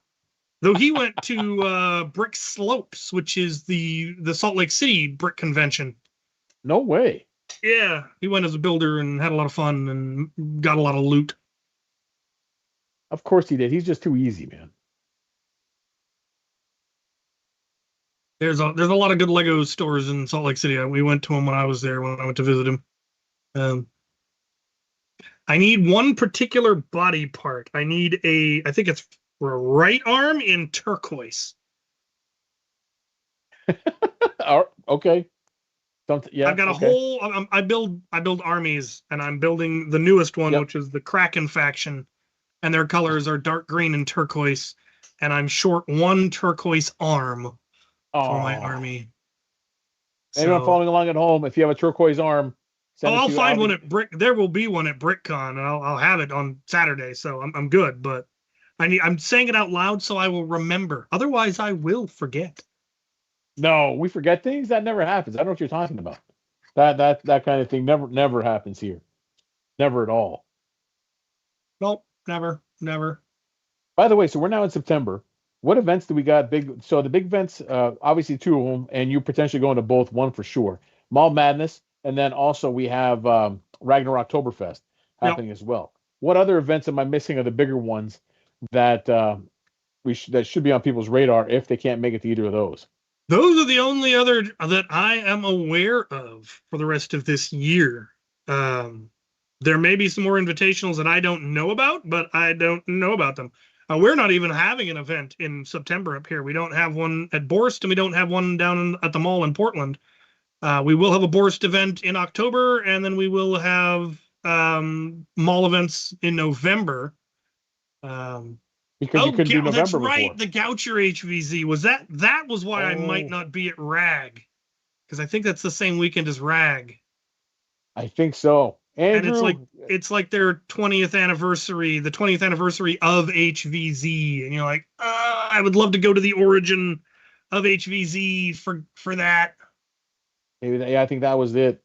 though he went to Brick Slopes, which is the Salt Lake City brick convention. No way. Yeah, he went as a builder and had a lot of fun and got a lot of loot. Of course he did. He's just too easy, man. There's a lot of good Lego stores in Salt Lake City. We went to them when I was there, when I went to visit him. I need one particular body part. I need I think it's a right arm in turquoise. Okay. Yeah, I've got a whole. I build armies, and I'm building the newest one, which is the Kraken faction, and their colors are dark green and turquoise, and I'm short one turquoise arm for my army. Anyone following along at home, if you have a turquoise arm, I'll find one at Brick. There will be one at BrickCon, and I'll have it on Saturday, so I'm good. But I'm saying it out loud so I will remember. Otherwise, I will forget. No, we forget things. That never happens. I don't know what you're talking about. That kind of thing never happens here. Never at all. Nope, never. By the way, so we're now in September. What events do we got big? So the big events, obviously 2 of them, and you potentially going to both, one for sure. Mall Madness, and then also we have Ragnar Oktoberfest happening as well. What other events am I missing of the bigger ones that that should be on people's radar if they can't make it to either of those? Those are the only other that I am aware of for the rest of this year. There may be some more invitationals that I don't know about, but I don't know about them. We're not even having an event in September up here. We don't have one at Borst, and we don't have one down at the mall in Portland. We will have a Borst event in October, and then we will have mall events in November. Because you couldn't do November that's right. before. The Goucher HVZ that was why I might not be at RAG, because I think that's the same weekend as RAG. I think so. Andrew, and it's like their 20th anniversary, the 20th anniversary of HVZ, and you're like, I I would love to go to the origin of HVZ for that. Yeah, I think that was it.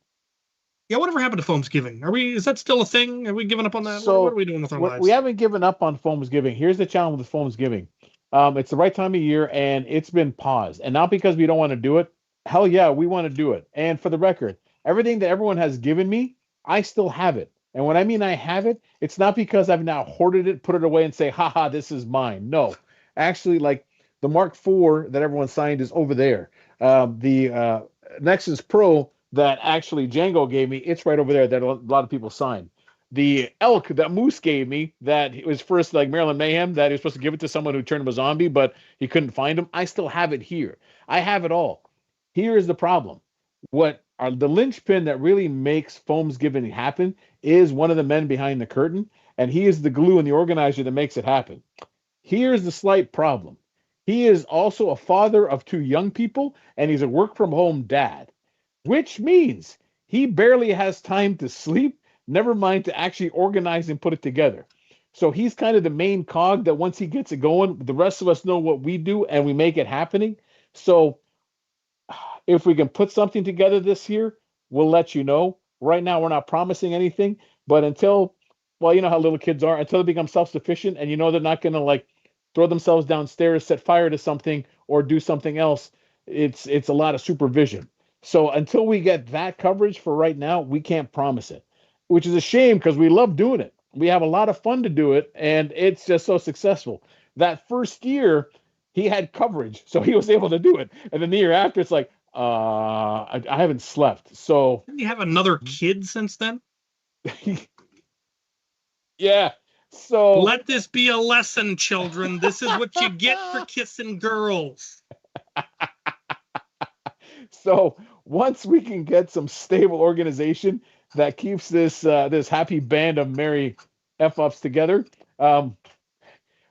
Yeah, whatever happened to Foamsgiving? Is that still a thing? Have we given up on that? So what are we doing with our lives? We haven't given up on Foamsgiving. Here's the challenge with Foamsgiving. It's the right time of year, and it's been paused. And not because we don't want to do it. Hell yeah, we want to do it. And for the record, everything that everyone has given me, I still have it. And when I mean I have it, it's not because I've now hoarded it, put it away, and say, haha, this is mine. No. Actually, like the Mark IV that everyone signed is over there. The Nexus Pro that actually Django gave me, it's right over there that a lot of people signed. The elk that Moose gave me, that it was first like Maryland Mayhem, that he was supposed to give it to someone who turned him a zombie, but he couldn't find him. I still have it here. I have it all. Here is the problem. What are the linchpin that really makes Foamsgiving happen is one of the men behind the curtain, and he is the glue and the organizer that makes it happen. Here's the slight problem. He is also a father of 2 young people, and he's a work-from-home dad, which means he barely has time to sleep, never mind to actually organize and put it together. So he's kind of the main cog that once he gets it going, the rest of us know what we do and we make it happening. So if we can put something together this year, we'll let you know. Right now, we're not promising anything, but until, well, you know how little kids are, until they become self-sufficient and you know they're not going to like throw themselves downstairs, set fire to something, or do something else, it's a lot of supervision. So until we get that coverage for right now, we can't promise it, which is a shame because we love doing it. We have a lot of fun to do it, and it's just so successful. That first year, he had coverage, so he was able to do it. And then the year after, it's like, I haven't slept. So didn't you have another kid since then? Yeah. So let this be a lesson, children. This is what you get for kissing girls. So once we can get some stable organization that keeps this this happy band of merry F-ups together,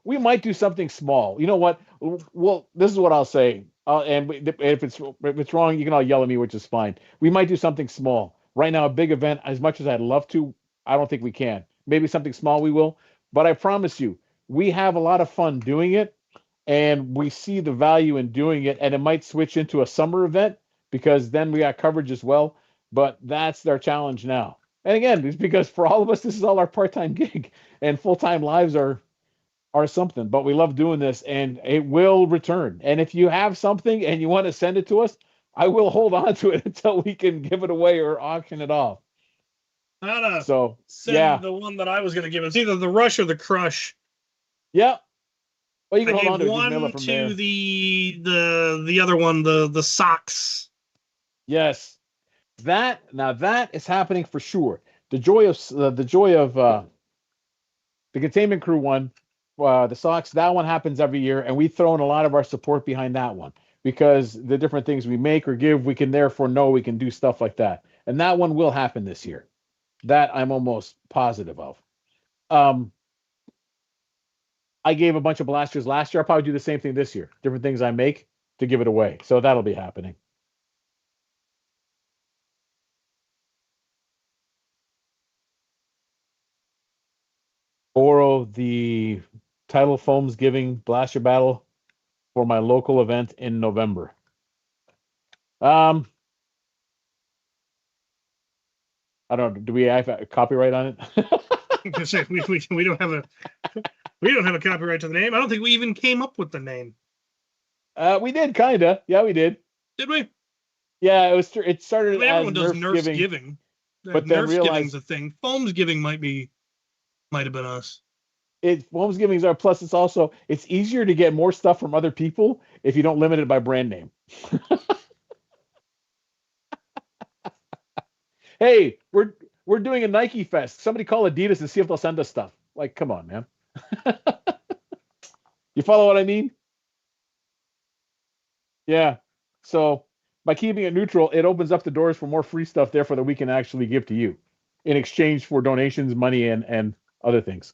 we might do something small. You know what? Well, this is what I'll say. And if it's wrong, you can all yell at me, which is fine. We might do something small. Right now, a big event, as much as I'd love to, I don't think we can. Maybe something small we will. But I promise you, we have a lot of fun doing it, and we see the value in doing it. And it might switch into a summer event because then we got coverage as well. But that's our challenge now. And again, it's because for all of us, this is all our part-time gig, and full-time lives are something, but we love doing this, and it will return. And if you have something and you want to send it to us, I will hold on to it until we can give it away or auction it off. So send the one that I was going to give. It's either the Rush or the Crush. Yeah. Well, you can I hold on to it. one Just mail it from there. to the other one, the socks. Yes. That is happening for sure. The joy of the Containment Crew one, the socks, that one happens every year, and we've thrown a lot of our support behind that one because the different things we make or give, we can therefore know we can do stuff like that. And that one will happen this year. That I'm almost positive of. I gave a bunch of blasters last year. I'll probably do the same thing this year. Different things I make to give it away. So that'll be happening. Borrow the title Foamsgiving Blaster Battle for my local event in November. I don't know. Do we have a copyright on it? we don't have a copyright to the name. I don't think we even came up with the name. We did kinda. Yeah, we did. Did we? Yeah, it started as everyone does Nerf giving. But then Nerf-giving's a thing. Foamsgiving might have been us. Foamsgivings are, plus it's easier to get more stuff from other people if you don't limit it by brand name. Hey, we're doing a Nike Fest. Somebody call Adidas and see if they'll send us stuff. Like, come on, man. You follow what I mean? Yeah. So by keeping it neutral, it opens up the doors for more free stuff, therefore, that we can actually give to you in exchange for donations, money, and other things.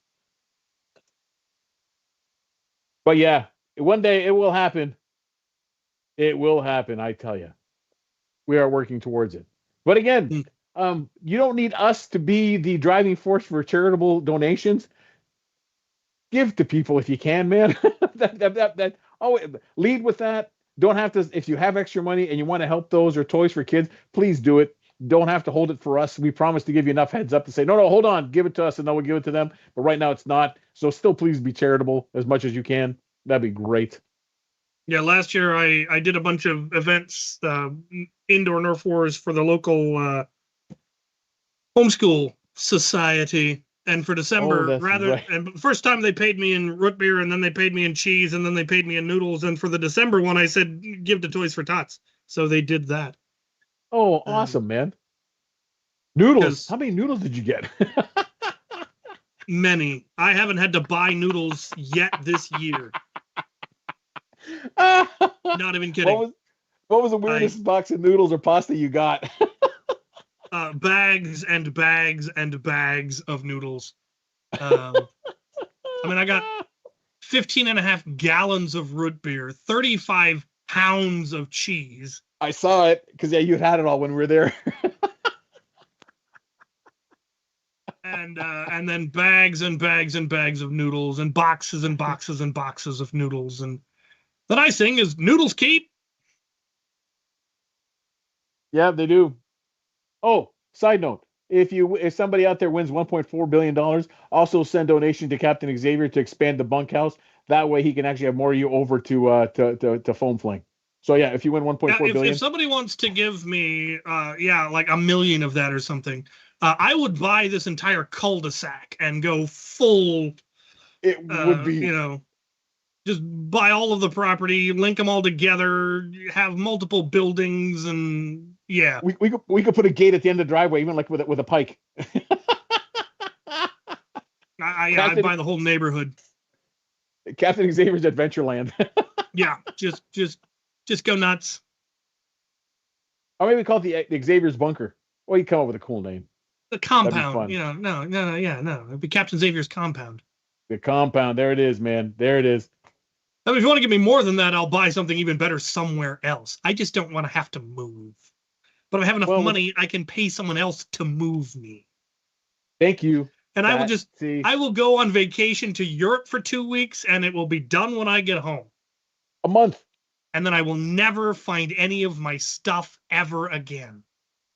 But yeah, one day it will happen. It will happen, I tell you. We are working towards it. But again, you don't need us to be the driving force for charitable donations. Give to people if you can, man. Oh, lead with that. Don't have to. If you have extra money and you want to help those or toys for kids, please do it. Don't have to hold it for us. We promise to give you enough heads up to say, no, no, hold on, give it to us, and then we'll give it to them. But right now, it's not. So still, please be charitable as much as you can. That'd be great. Yeah, last year I did a bunch of events, indoor Nerf wars for the local homeschool society. And for December, that's right. and the first time they paid me in root beer, and then they paid me in cheese, and then they paid me in noodles. And for the December one, I said, give to Toys for Tots. So they did that. Oh, awesome, man. Noodles. How many noodles did you get? Many. I haven't had to buy noodles yet this year. Not even kidding. What was the weirdest box of noodles or pasta you got? Bags and bags and bags of noodles. I mean, I got 15.5 gallons of root beer, 35 pounds of cheese. I saw it because you had it all when we were there. And then bags and bags and bags of noodles and boxes and boxes and boxes of noodles. And the nice thing is noodles keep. Yeah, they do. Oh, side note. If somebody out there wins $1.4 billion, also send donation to Captain Xavier to expand the bunkhouse. That way he can actually have more of you over to foam fling. So yeah, if you win 1.4 billion. If somebody wants to give me like $1 million of that or something, I would buy this entire cul-de-sac and go full. It would be, just buy all of the property, link them all together, have multiple buildings, and yeah. We could put a gate at the end of the driveway, even like with a pike. I'd buy the whole neighborhood. Captain Xavier's Adventureland. Yeah, just go nuts. Or maybe call it the Xavier's Bunker. Well, you come up with a cool name. The compound. No. It'd be Captain Xavier's compound. The compound. There it is, man. There it is. I mean, if you want to give me more than that, I'll buy something even better somewhere else. I just don't want to have to move. But if I have enough money, I can pay someone else to move me. Thank you. And I will go on vacation to Europe for 2 weeks, and it will be done when I get home. A month. And then I will never find any of my stuff ever again.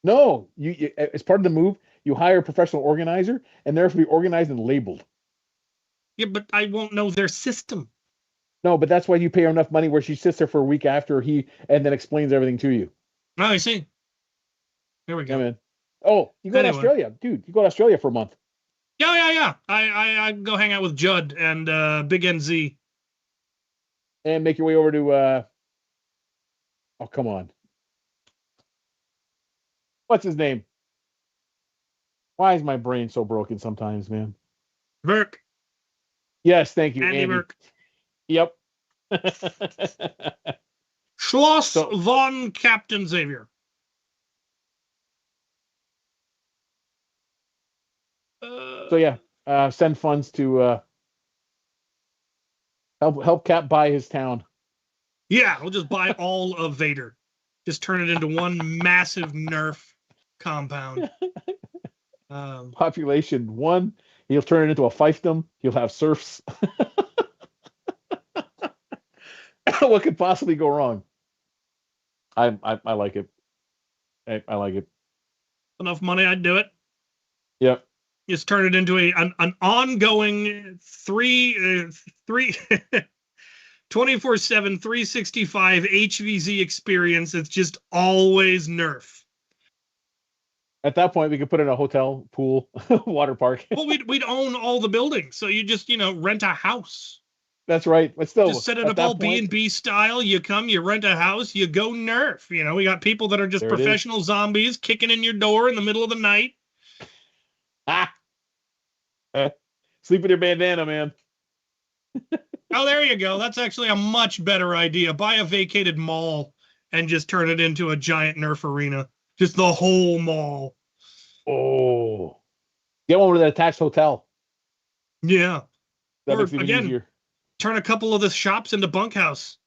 No, you as part of the move, you hire a professional organizer, and they're to be organized and labeled. Yeah, but I won't know their system. No, but that's why you pay her enough money where she sits there for a week after and then explains everything to you. Oh, I see. There we go. Yeah, man. Oh, you go to Australia, dude. You go to Australia for a month. Yeah. I go hang out with Judd and Big NZ. And make your way over to oh, come on. What's his name? Why is my brain so broken sometimes, man? Burke. Yes, thank you, Andy Burke. Yep. Schloss von Captain Xavier. So yeah, send funds to help Cap buy his town. Yeah, we'll just buy all of Vader. Just turn it into one massive Nerf compound. Population 1. He'll turn it into a fiefdom. He'll have serfs. What could possibly go wrong? I like it. I like it. Enough money, I'd do it. Yep. Just turn it into an ongoing 24/7, 365 HVZ experience. It's just always Nerf. At that point, we could put in a hotel, pool, water park. Well, we'd own all the buildings, so you just rent a house. That's right, but still, just set it up all B&B style. You come, you rent a house, you go Nerf. We got people that are just professional zombies kicking in your door in the middle of the night. Sleep with your bandana, man. Oh, there you go. That's actually a much better idea. Buy a vacated mall and just turn it into a giant Nerf arena. Just the whole mall. Oh. Get one with an attached hotel. Yeah. That makes it even easier. Turn a couple of the shops into bunkhouse.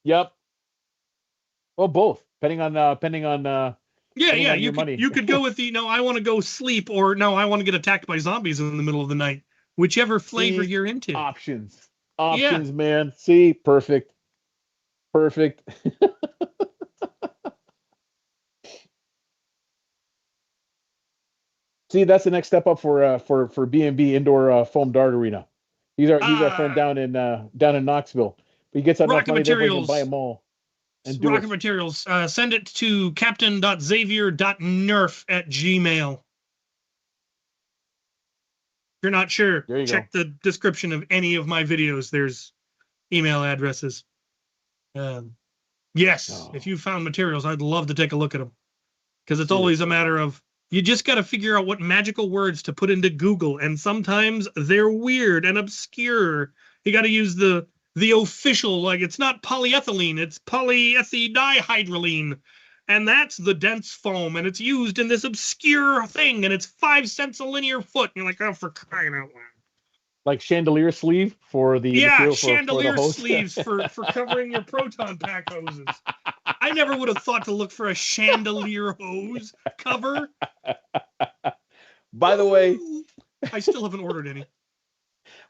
Yep. Well, both. Depending on Yeah. You could go with I want to go sleep, or no, I want to get attacked by zombies in the middle of the night. Whichever flavor you're into. Options, man. See, perfect. Perfect. See, that's the next step up for B&B indoor foam dart arena. He's our friend down in Knoxville. He gets enough Rocket money that he can buy Materials. them all and do Rocket it. Materials. Send it to captain.xavier.nerf@gmail. If you're not sure, There you check go. the description of any of my videos. There's email addresses. Yes, if Oh, you found materials, I'd love to take a look at them. Because it's always a seriously. matter of, you just got to figure out what magical words to put into Google. And sometimes they're weird and obscure. You got to use the official, like it's not polyethylene, it's polyethylene. And that's the dense foam. And it's used in this obscure thing. And it's 5 cents a linear foot. And you're like, oh, for crying out loud. Like chandelier sleeve for the Yeah, material for the chandelier hose. sleeves for covering your proton pack hoses. I never would have thought to look for a chandelier hose cover. By the way, I still haven't ordered any.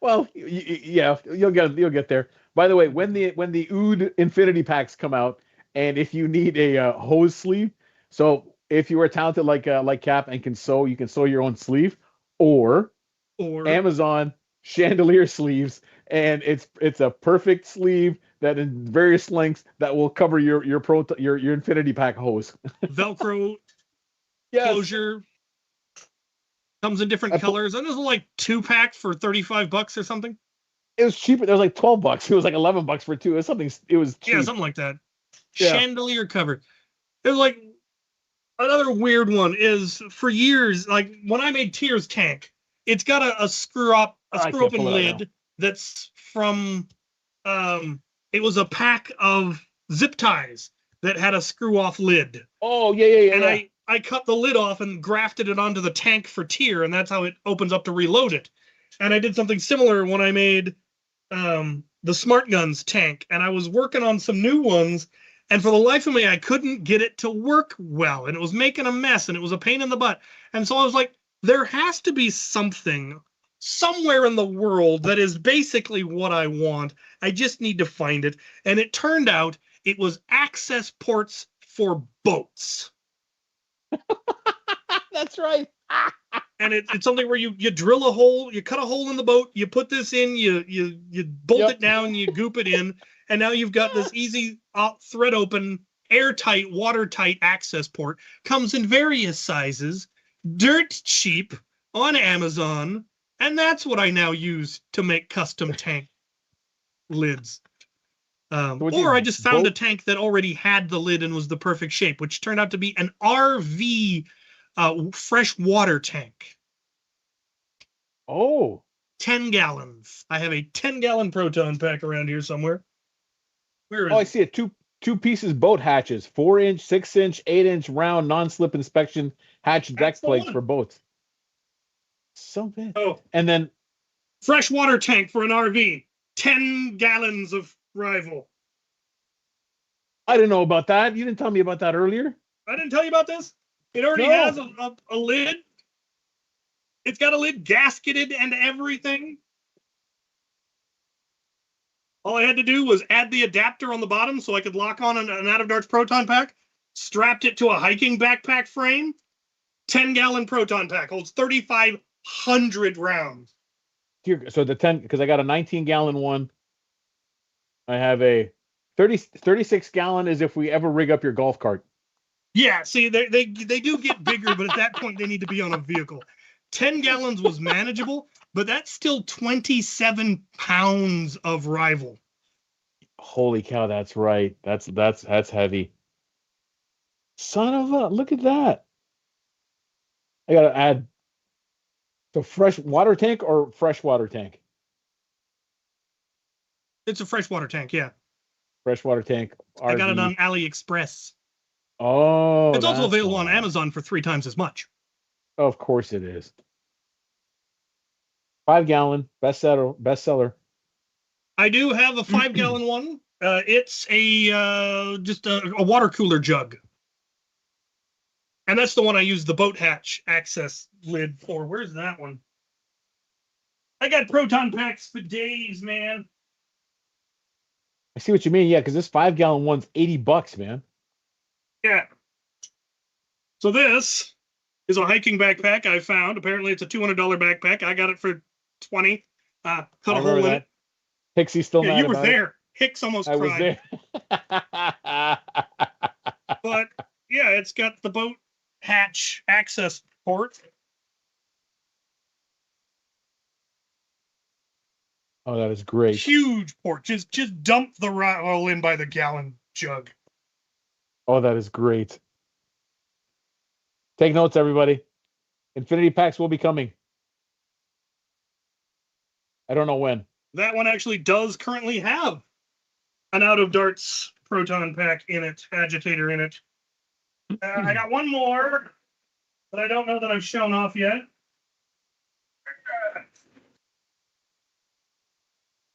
well, yeah, you'll get there. By the way, when the Ood Infinity packs come out, and if you need a hose sleeve, so if you are talented like Cap and can sew, you can sew your own sleeve, or Or Amazon chandelier sleeves, and it's a perfect sleeve that in various lengths that will cover your Infinity pack hose. Velcro Yes, closure. Comes in different colors. And there's like 2-pack for $35 or something. it was cheaper. There was like $12. It was like $11 for two. It was something. It was cheap. Yeah, something like that. Yeah. Chandelier cover. It was like another weird one is for years, like when I made Tears Tank, it's got a screw open lid that's from it was a pack of zip ties that had a screw off lid. Oh yeah. And I cut the lid off and grafted it onto the tank for Tear, and that's how it opens up to reload it. And I did something similar when I made the Smart Guns tank, and I was working on some new ones, and for the life of me, I couldn't get it to work well, and it was making a mess, and it was a pain in the butt. And so I was like, there has to be something somewhere in the world that is basically what I want. I just need to find it. And it turned out it was access ports for boats. That's right. And it's something where you drill a hole, you cut a hole in the boat, you put this in, you bolt it down, you goop it in, and now you've got this easy thread open, airtight, watertight access port. Comes in various sizes, dirt cheap on Amazon, and that's what I now use to make custom tank lids. Or I just found a tank that already had the lid and was the perfect shape, which turned out to be an RV fresh water tank. Oh, 10 gallons. I have a 10-gallon proton pack around here somewhere. Where is I see it. Two pieces boat hatches, 4-inch, 6-inch, 8-inch round non-slip inspection hatch deck plates for boats. So bad. Oh, and then fresh water tank for an RV. 10 gallons of rival. I didn't know about that. You didn't tell me about that earlier. I didn't tell you about this. It already has a lid. It's got a lid gasketed and everything. All I had to do was add the adapter on the bottom so I could lock on an Out of Darts proton pack. Strapped it to a hiking backpack frame. 10-gallon proton pack holds 3,500 rounds. So the 10, because I got a 19-gallon one. I have a 36-gallon is if we ever rig up your golf cart. Yeah, see, they do get bigger, but at that point, they need to be on a vehicle. 10 gallons was manageable, but that's still 27 pounds of rival. Holy cow, that's right. That's heavy. Son of a, look at that. I gotta add the fresh water tank or freshwater tank. It's a freshwater tank, yeah. Freshwater tank. RV. I got it on AliExpress. Oh, it's also available on Amazon for 3 times as much. Of course it is. 5-gallon bestseller. I do have a 5-gallon one. It's just a water cooler jug. And that's the one I use the boat hatch access lid for. Where's that one? I got proton packs for days, man. I see what you mean. Yeah, because this 5-gallon one's $80, man. Yeah. So this is a hiking backpack I found. Apparently, it's a $200 backpack. I got it for $20. Cut a hole in it. Pixie's still Yeah, mad you were about there. Hicks almost it. I was cried. there. But yeah, it's got the boat hatch access port. Oh, that is great. Huge port. Just dump the oil in by the gallon jug. Oh, that is great. Take notes, everybody. Infinity packs will be coming. I don't know when. That one actually does currently have an out of darts proton pack in it, agitator in it. I got one more, but I don't know that I've shown off yet.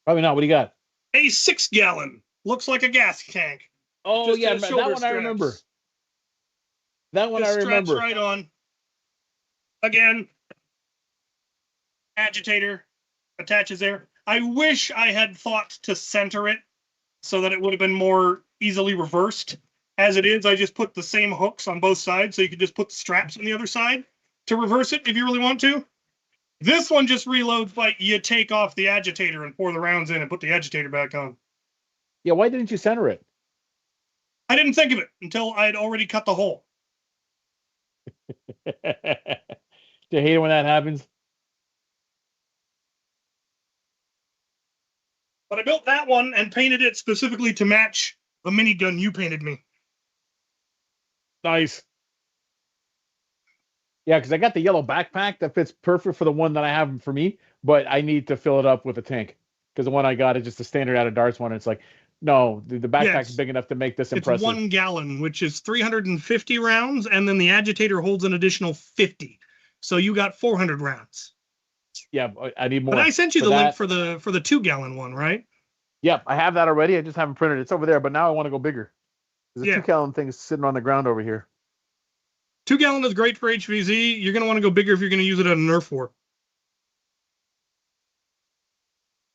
Probably not. What do you got? A 6-gallon. Looks like a gas tank. Oh, Just yeah. has That shoulder one I remember. straps. That one Just I straps remember. right on. Again, agitator attaches there. I wish I had thought to center it so that it would have been more easily reversed. As it is, I just put the same hooks on both sides, so you could just put the straps on the other side to reverse it if you really want to. This one just reloads by you take off the agitator and pour the rounds in and put the agitator back on. Yeah, why didn't you center it? I didn't think of it until I had already cut the hole. Do you hate it when that happens? But I built that one and painted it specifically to match the minigun you painted me. Nice. Yeah, because I got the yellow backpack that fits perfect for the one that I have for me, but I need to fill it up with a tank because the one I got is just a standard out of darts one. It's like, no, the backpack is big enough to make this impressive. It's 1 gallon, which is 350 rounds, and then the agitator holds an additional 50. So you got 400 rounds. Yeah, I need more. But I sent you the link for the 2-gallon one, right? Yep, I have that already. I just haven't printed it. It's over there, but now I want to go bigger. There's a 2-gallon thing sitting on the ground over here. 2-gallon is great for HVZ. You're going to want to go bigger if you're going to use it at a Nerf war.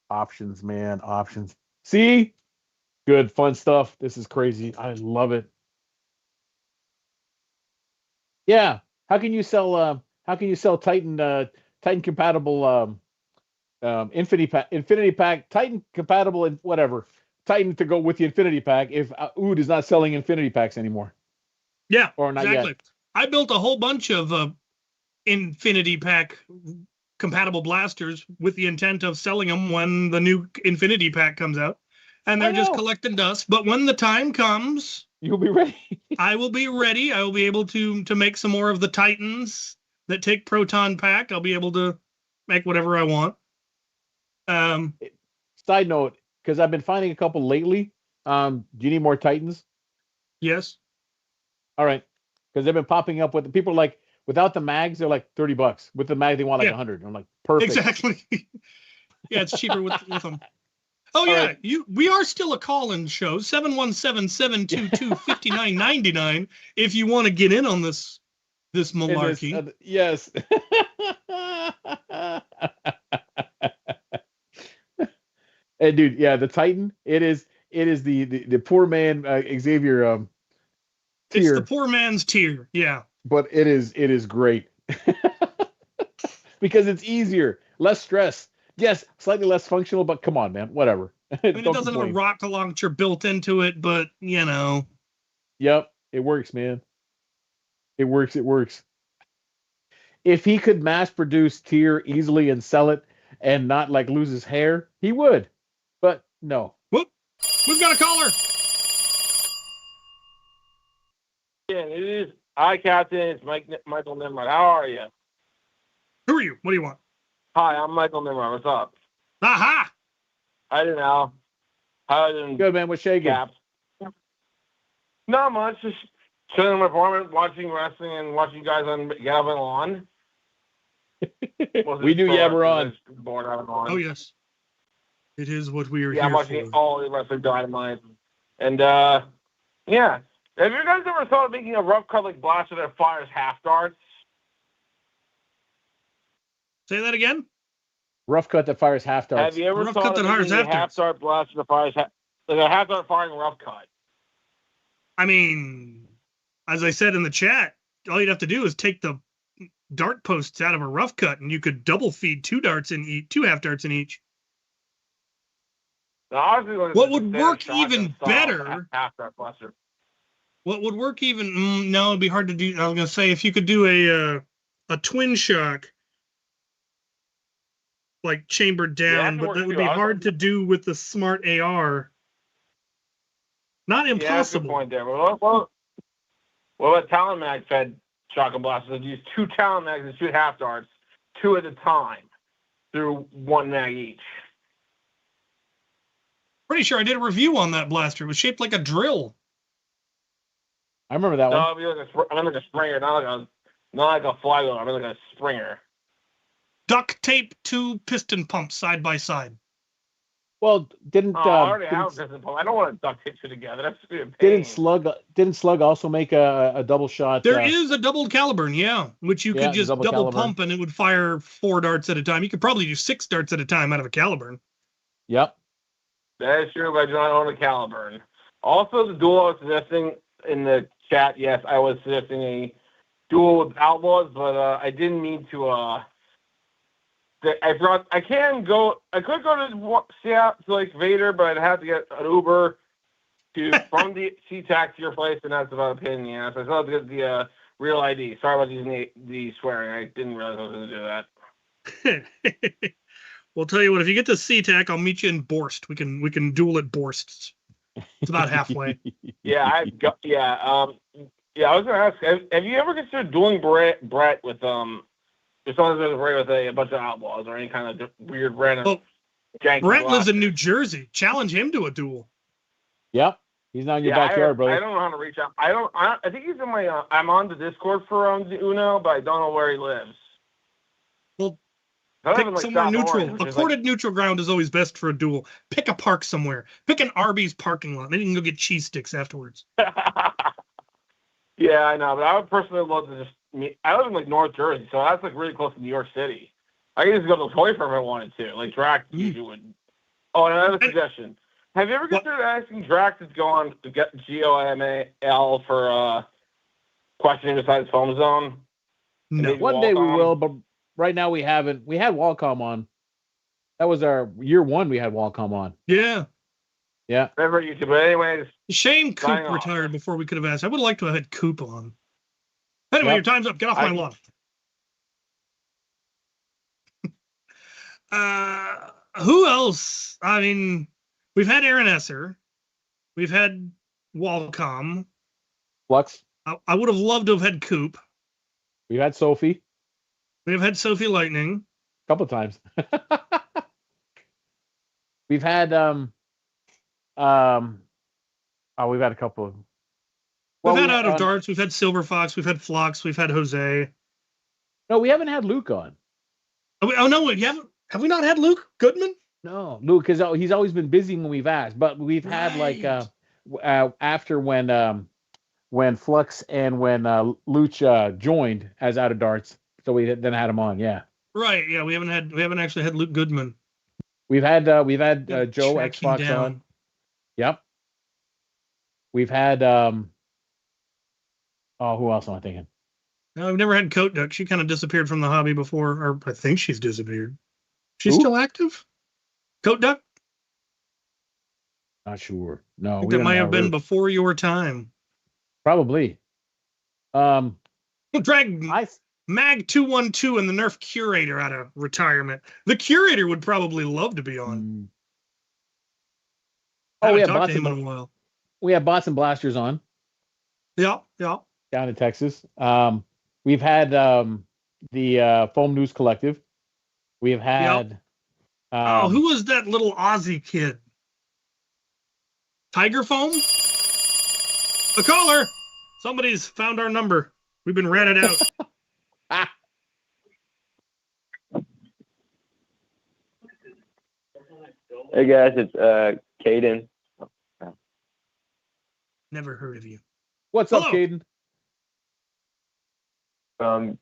Options, man. Options. See? Good, fun stuff. This is crazy. I love it. Yeah. How can you sell Titan compatible Infinity Pack, Titan compatible and whatever. Titan to go with the Infinity Pack if Ood is not selling Infinity Packs anymore. Yeah, or not exactly. Yet. I built a whole bunch of Infinity Pack compatible blasters with the intent of selling them when the new Infinity Pack comes out. And they're just collecting dust. But when the time comes, you'll be ready. I will be ready. I will be able to make some more of the Titans that take proton pack. I'll be able to make whatever I want. Side note, because I've been finding a couple lately. Do you need more Titans? Yes. All right. Because they've been popping up with people like without the mags, they're like $30. With the mag, they want like 100. I'm like, perfect. Exactly. Yeah, it's cheaper with them. Oh, yeah. Right. We are still a call-in show, 717-722-5999, if you want to get in on this malarkey. Yes. And dude, yeah, the Titan, it is the poor man Xavier tier. It's the poor man's tier, yeah. But it is great. Because it's easier, less stress. Yes, slightly less functional, but come on, man, whatever. I mean, it doesn't have a rocket launcher built into it, but you know. Yep, it works, man. It works. If he could mass produce tier easily and sell it and not like lose his hair, he would. But no. Whoop. We've got a caller. Yeah, it is. Hi, Captain. It's Michael Nimrod. How are you? Who are you? What do you want? Hi, I'm Michael Nimrod. What's up? Aha! I don't know. Good, man. What's shaking? Not much. Just chilling in my apartment, watching wrestling and watching you guys on Yabber on. We do Yabber on. Bored out on. Oh, yes. It is what we are here I'm watching for. all the Wrestling Dynamite. And, yeah. Have you guys ever thought of making a rough cut like blaster that fires half darts? Say that again? Rough cut that fires half darts. Have you ever rough thought cut of that fires making a half dart blaster that fires half? Like a half dart firing rough cut. I mean, as I said in the chat, all you'd have to do is take the dart posts out of a rough cut, and you could double feed two half darts in each. Now, honestly, What would work even better? Half dart blaster. What would work even? No, it'd be hard to do. I was gonna say if you could do a twin shock, like chambered down, but that would be hard to do with the smart AR. Not impossible. Yeah, that's a good point there. What about Talon Mag fed shotgun blasters? I'd use 2 Talon Mags and shoot half darts, 2 at a time, through 1 mag each. Pretty sure I did a review on that blaster. It was shaped like a drill. I remember that one. No, I'm like a Springer, not like a flywheel. I'm like a Springer. Duct tape 2 piston pumps side by side. Well, didn't I already have a piston pump. I don't want to duct tape 2 together. That's a pain. Didn't Slug also make a double shot? There is a double Caliburn, yeah, which you could just double pump and it would fire 4 darts at a time. You could probably do 6 darts at a time out of a Caliburn. Yep. That is true, but I do not own a Caliburn. Also, the duel I was suggesting in the chat, yes, I was suggesting a duel with Outlaws, but I didn't mean to. I forgot. I could go to Seattle to like Vader, but I'd have to get an Uber from the SeaTac to your place, and that's about a pain in the ass. I still have to get the real ID. Sorry about using the swearing. I didn't realize I was going to do that. We'll tell you what. If you get to SeaTac, I'll meet you in Borst. We can duel at Borst. It's about halfway. I was gonna ask. Have you ever considered dueling Brett with if someone's with a bunch of outlaws or any kind of weird random? Brett lives in New Jersey. Challenge him to a duel. Yep, he's not in your backyard, brother. I don't know how to reach out. I think he's in my. I'm on the Discord for the Uno, but I don't know where he lives. Well, pick somewhere neutral. A corded neutral ground is always best for a duel. Pick a park somewhere. Pick an Arby's parking lot. Then you can go get cheese sticks afterwards. Yeah, I know, but I would personally love to just meet. I live in like North Jersey, so that's like really close to New York City. I could just go to the toy fair if I wanted to. Like Drac usually would. Oh, and another suggestion. Have you ever considered asking Drac to go on to get GOMAL for questioning besides Foam Zone? No. One day we will, but right now we haven't. We had Walcom on. That was our year 1. We had Walcom on. Yeah. Yeah. Never YouTube. But anyways. Shame Coop retired before we could have asked. I would like to have had Coop on. Anyway, your time's up. Get off my lawn. Who else? I mean, we've had Aaron Esser. We've had Walcom. Flux. I would have loved to have had Coop. We've had Sophie. We've had Sophie Lightning. A couple of times. We've had we've had a couple of. We've had Out of Darts. We've had Silver Fox. We've had Flux. We've had Jose. No, we haven't had Luke on. Oh no, we haven't. Have we not had Luke Goodman? No, Luke, because he's always been busy when we've asked. But we've had like after when Flux and when Luch joined as Out of Darts, so we then had him on. Yeah. Right. Yeah, we haven't actually had Luke Goodman. We've had Joe Xbox on. Yep. We've had who else am I thinking? No, we've never had Coat Duck. She kind of disappeared from the hobby before, or I think she's disappeared. She's still active? Coat Duck? Not sure. No, I think that might have been before your time. Probably. Drag Mag 212 and the Nerf Curator out of retirement. The Curator would probably love to be on. We have bots in a while. We have Bots and Blasters on. Yeah. Down in Texas. We've had the Foam News Collective. We've had. Who was that little Aussie kid? Tiger Foam? A caller. Somebody's found our number. We've been ratted out. Hey guys, it's Caden. Never heard of you. What's up, Caden?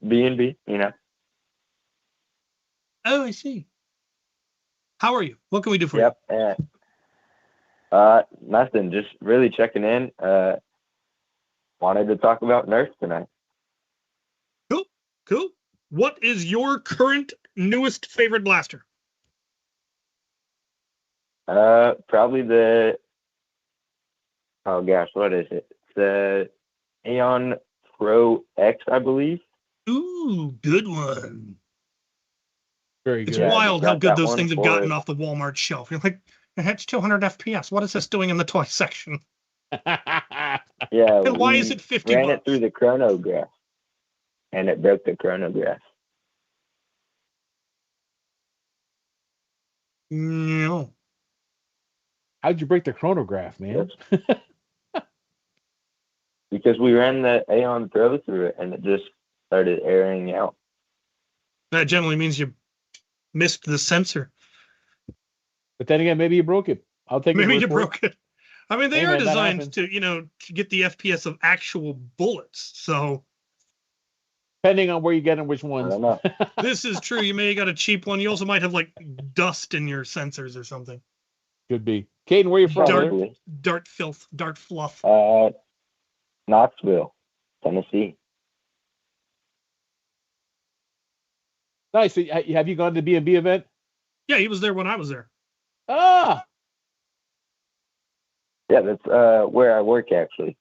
B&B, you know. Oh, I see. How are you? What can we do for you? Yep. Nothing. Just really checking in. Wanted to talk about Nerf tonight. Cool. What is your current newest favorite blaster? Probably the. Oh gosh, what is it? The Aeon Pro X, I believe. Ooh, good one. Very It's good. wild how got good that those one things have for- gotten off the Walmart shelf. You're like, it's 200 FPS. What is this doing in the toy section? Yeah. And why we is it 50 ran bucks? it through the chronograph, and it broke the chronograph. No. How'd you break the chronograph, man? Because we ran the Aeon Pro through it, and it just started airing out. That generally means you missed the sensor. But then again, maybe you broke it. I'll take Maybe it. you broke it. I mean, they Hey, are man, that designed happens. to get the FPS of actual bullets. So Depending on where you get and which I ones. don't know. this is true. You may have got a cheap one. You also might have like dust in your sensors or something. Could be. Caden, where you from? Dark. brother? Probably. Dart fluff. Knoxville, Tennessee. Nice. So, have you gone to the B&B event? Yeah, he was there when I was there. Ah, Yeah, that's where I work actually.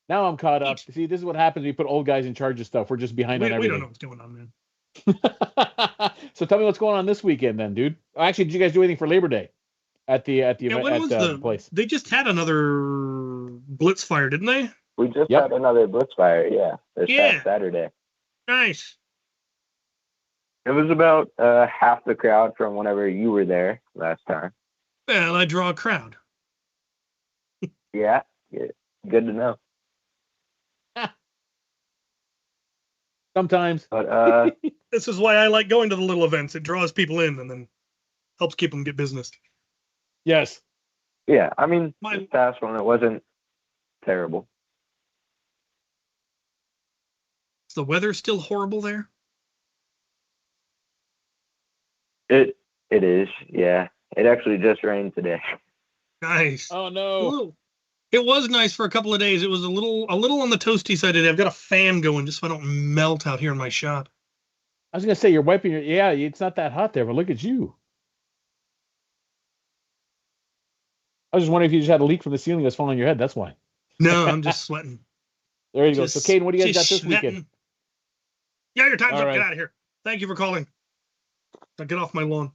now I'm caught up. See, this is what happens when you put old guys in charge of stuff. We're just behind on We everything. don't know what's going on, man. So tell me what's going on this weekend, then, dude. Actually, did you guys do anything for Labor Day at the event when at was the place? They just had another Blitz fire, didn't they? We just Yep. had another Blitzfire, this Yeah. past Saturday. Nice. It was about half the crowd from whenever you were there last time. Well, I draw a crowd. Yeah, good to know. Sometimes. But This is why I like going to the little events. It draws people in and then helps keep them get business. Yes. yeah, I mean, My- this past one, it wasn't terrible. Is the weather still horrible there? It is, yeah. It actually just rained today. Nice. Oh no. Ooh. It was nice for a couple of days. It was a little on the toasty side today. I've got a fan going just so I don't melt out here in my shop. I was gonna say you're wiping your. Yeah, it's not that hot there, but look at you. I was just wondering if you just had a leak from the ceiling that's falling on your head. That's why. No, I'm just sweating. There you go. So, Caden, what do you guys got just this weekend? sweating. Yeah, your time's All up. right. Get out of here. Thank you for calling. Now get off my lawn.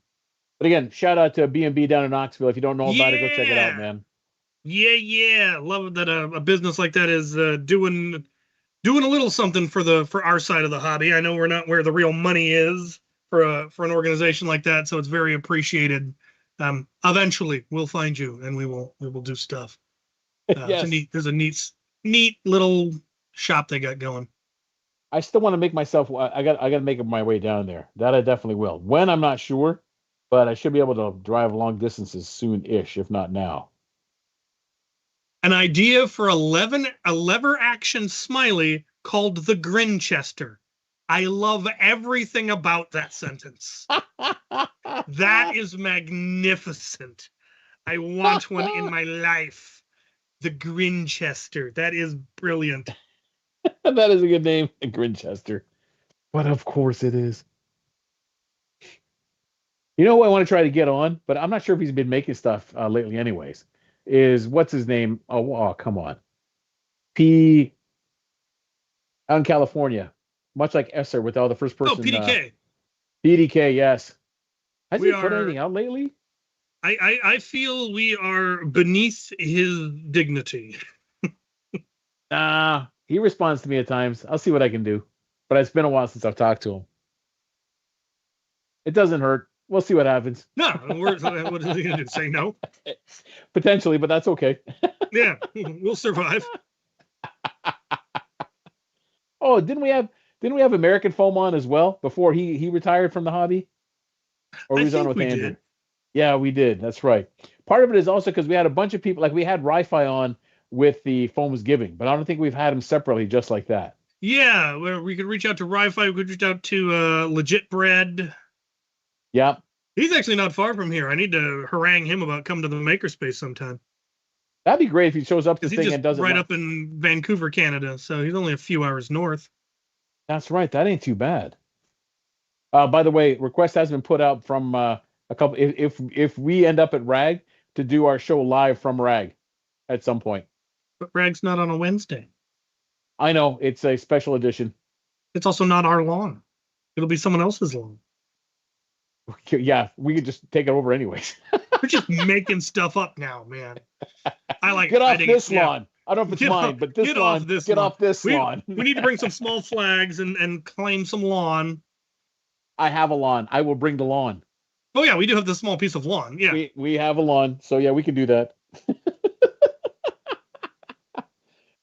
But again, shout out to B&B down in Knoxville. If you don't know about it, go check it out, Yeah. man. Yeah. Love that a business like that is doing a little something for our side of the hobby. I know we're not where the real money is for an organization like that, so it's very appreciated. Eventually, we'll find you and we will do stuff. Yes. There's a neat little shop they got going. I still want to make myself. I got to make my way down there. That I definitely will. When, I'm not sure, but I should be able to drive long distances soon-ish, if not now. An idea for a lever action smiley called the Grinchester. I love everything about that sentence. That is magnificent. I want one in my life. The Grinchester. That is brilliant. That is a good name, Grinchester. But of course it is. You know who I want to try to get on, but I'm not sure if he's been making stuff lately anyways, is what's his name? Oh, come on. P out in California. Much like Esser with all the first person. Oh, PDK. PDK, yes. Has We he put are- anything out lately? I feel we are beneath his dignity. Nah, he responds to me at times. I'll see what I can do. But it's been a while since I've talked to him. It doesn't hurt. We'll see what happens. No, what is he gonna do? Say no? Potentially, but that's okay. Yeah, we'll survive. Oh, didn't we have American Foam on as well before he retired from the hobby? Or I he was on think with we Andrew? did. Yeah, we did. That's right. Part of it is also because we had a bunch of people, like we had Ri-Fi on with the Foam's Giving, but I don't think we've had him separately just like that. Yeah, where we could reach out to Ri-Fi, we could reach out to Legit Bread. Yeah. He's actually not far from here. I need to harangue him about coming to the makerspace sometime. That'd be great if he shows up to Because the he's thing just and does it. right up in Vancouver, Canada. So he's only a few hours north. That's right. That ain't too bad. By the way, request has been put out from a couple. If we end up at Rag to do our show live from Rag at some point. But Rag's not on a Wednesday. I know it's a special edition. It's also not our lawn. It'll be someone else's lawn. Yeah, we could just take it over anyways. We're just making stuff up now, man. I like Get off think- this yeah. lawn. I don't know if it's Get mine, off- but this get lawn. off this Get lawn. off this lawn. We need to bring some small flags and claim some lawn. I have a lawn. I will bring the lawn. Oh yeah, we do have this small piece of lawn. Yeah. We have a lawn, so yeah, we can do that.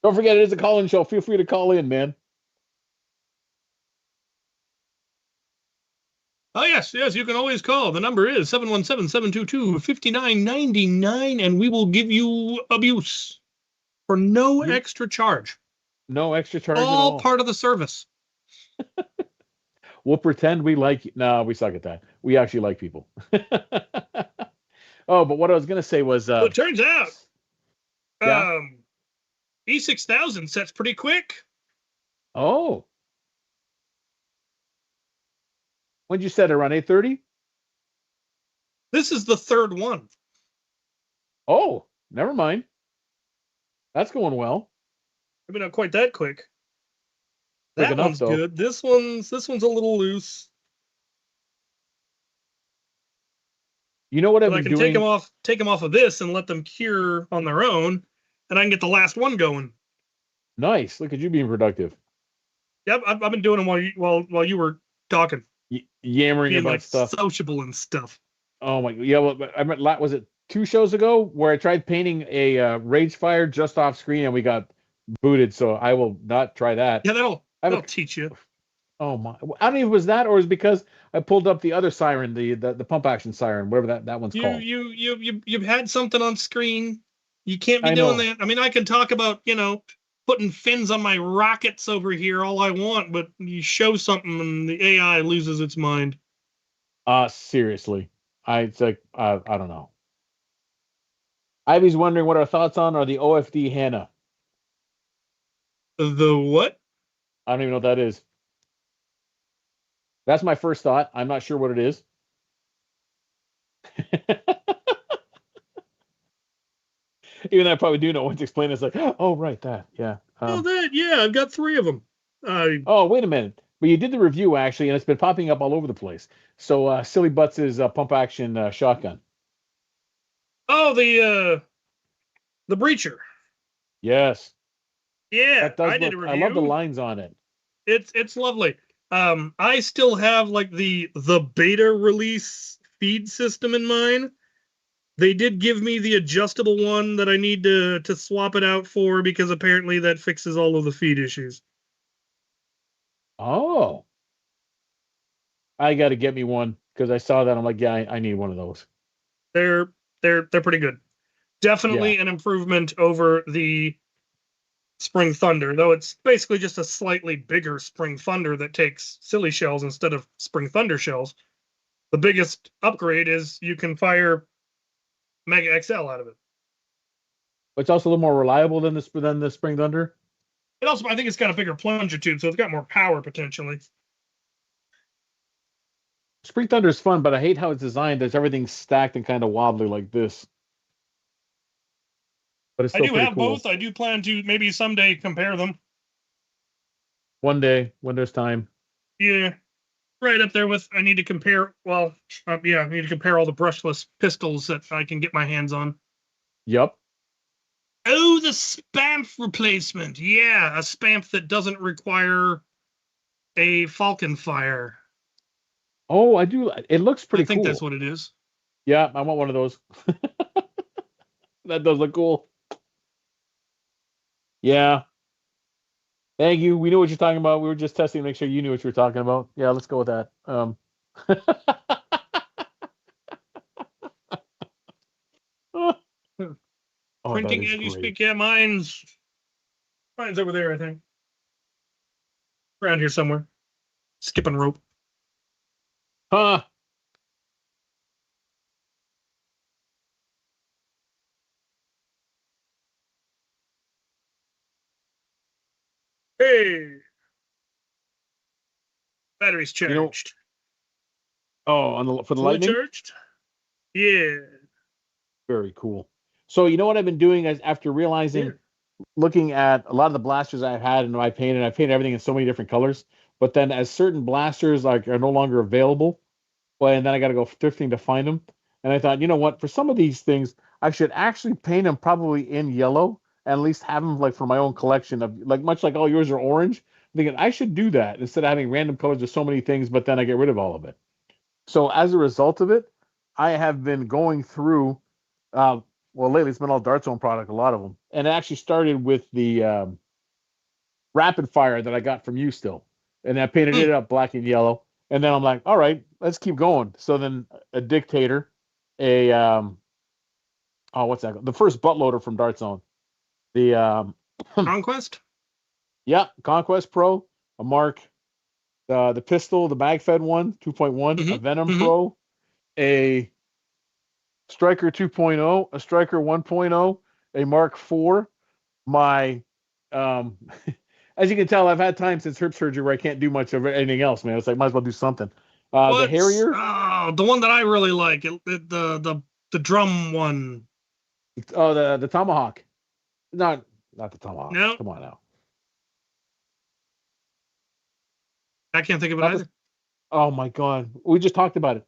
Don't forget, it is a call-in show. Feel free to call in, man. Oh, yes, you can always call. The number is 717-722-5999, and we will give you abuse for no extra charge. No extra charge at All all. part of the service. We'll pretend we like you. No, we suck at that. We actually like people. Oh, but what I was going to say was... Well, it turns out Yeah? E6000 sets pretty quick. Oh. When'd you set it? Around 8:30? This is the third one. Oh, never mind. That's going well. Maybe not quite that quick. Quick That enough, one's though. good. This one's a little loose. You know what I've But I been can doing? take them off of this and let them cure on their own, and I can get the last one going. Nice. Look at you being productive. Yep, I've been doing them while you were talking, Yammering being about like stuff. sociable and stuff. Oh my! Yeah, well, I meant was it 2 shows ago where I tried painting a rage fire just off screen and we got booted. So I will not try that. Yeah, that'll a- teach you. Oh my! I don't know if it was that or it was because I pulled up the other siren, the pump action siren, whatever that one's called. You've had something on screen. You can't be I doing know. that. I mean, I can talk about putting fins on my rockets over here all I want, but you show something and the AI loses its mind. Seriously, it's like I don't know. Ivy's wondering what our thoughts are the OFD Hannah. The what? I don't even know what that is. That's my first thought. I'm not sure what it is. Even though I probably do know what to explain. It's like, oh, right, that. Yeah. I've got 3 of them. Oh, wait a minute. But you did the review, actually, and it's been popping up all over the place. So, Silly Butts' pump action shotgun. Oh, the breacher. Yes. Yeah, That does I did a look, review. I love the lines on it. It's lovely. I still have like the beta release feed system in mine. They did give me the adjustable one that I need to swap it out for because apparently that fixes all of the feed issues. Oh. I got to get me one because I saw that. I'm like, yeah, I need one of those. They're pretty good. Definitely an improvement over the Spring Thunder, though it's basically just a slightly bigger Spring Thunder that takes silly shells instead of Spring Thunder shells. The biggest upgrade is you can fire Mega XL out of it. It's also a little more reliable than the Spring Thunder. It also, I think it's got a bigger plunger tube, so it's got more power potentially. Spring Thunder is fun, but I hate how it's designed. There's everything stacked and kind of wobbly like this. But it's I still do pretty have cool. both. I do plan to maybe someday compare them. One day when there's time. Yeah, right up there with. I need to compare. Well, I need to compare all the brushless pistols that I can get my hands on. Yep. Oh, the Spamf replacement. Yeah, a Spamf that doesn't require a Falcon fire. Oh, I do. It looks pretty I think cool. that's what it is. Yeah, I want one of those. That does look cool. Yeah. Thank you. We knew what you're talking about. We were just testing to make sure you knew what you were talking about. Yeah, let's go with that. Oh, Printing that is as you great. speak. Yeah, mine's over there, I think. Around here somewhere. Skipping rope. Huh. Hey. Battery's charged. know, Oh, for the Fully lightning? charged? Yeah. Very cool. So you know what I've been doing as after realizing, looking at a lot of the blasters I've had and I've painted everything in so many different colors. But then as certain blasters like are no longer available, well, and then I got to go thrifting to find them. And I thought, you know what? For some of these things, I should actually paint them probably in yellow and at least have them like for my own collection of like much like all yours are orange. I'm thinking I should do that instead of having random colors of so many things, but then I get rid of all of it. So as a result of it, I have been going through. Uh, well, lately it's been all Dart Zone product, a lot of them, and it actually started with the rapid fire that I got from you still, and I painted it up black and yellow. And then I'm like, all right, let's keep going. So then a dictator, a what's that? The first butt loader from Dart Zone, the Conquest? yeah, Conquest Pro, a Mark, the pistol, the mag fed one, 2.1, a Venom Pro, a Striker 2.0, a Striker 1.0, a Mark IV, my as you can tell, I've had time since hip surgery where I can't do much of anything else, man. It's like might as well do something. The Harrier. Oh, the one that I really like, the drum one. Oh, the Tomahawk. Not the Tomahawk. No. Come on now. I can't think of it either. Oh my God. We just talked about it.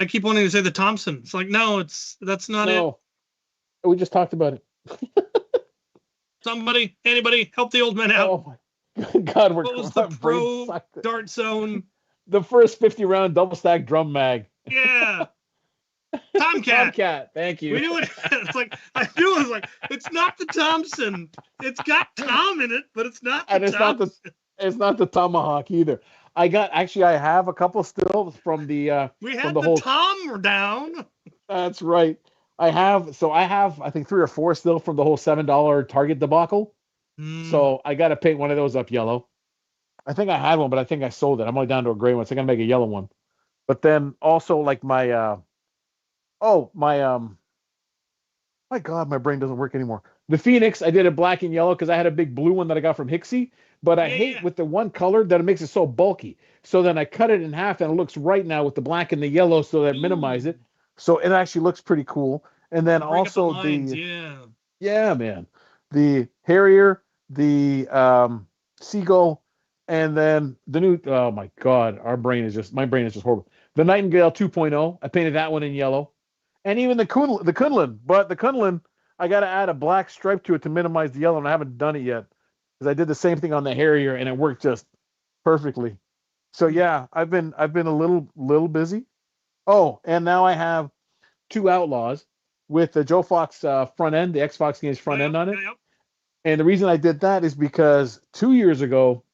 I keep wanting to say the Thompson. It's like, no, that's not it. We just talked about it. Somebody, anybody, help the old man out. Oh my God, what was the Pro Dart Zone? The first 50-round double stack drum mag. Yeah. Tomcat. Tomcat. Thank you. We knew it. It's like I knew it was like it's not the Thompson. It's got Tom in it, but it's not. And it's not the Tomahawk either. I have a couple still from the. We had the whole Tom down. That's right. I have I think 3 or 4 still from the whole $7 Target debacle. So I got to paint one of those up yellow. I think I had one, but I think I sold it. I'm only down to a gray one, so I got to make a yellow one. But then also like my my God, my brain doesn't work anymore. The Phoenix, I did it black and yellow because I had a big blue one that I got from Hixie, but I hate with the one color that it makes it so bulky. So then I cut it in half and it looks right now with the black and the yellow, so that minimize it. So it actually looks pretty cool. And then also yeah, man, the Harrier, the Seagull, and then the new. Oh my God, my brain is just horrible. The Nightingale 2.0, I painted that one in yellow, and even the Kunlun. But the Kunlun, I got to add a black stripe to it to minimize the yellow, and I haven't done it yet because I did the same thing on the Harrier, and it worked just perfectly. So yeah, I've been a little busy. Oh, and now I have 2 Outlaws with the Joe Fox front end, the X Fox Games front end on it. And the reason I did that is because 2 years ago,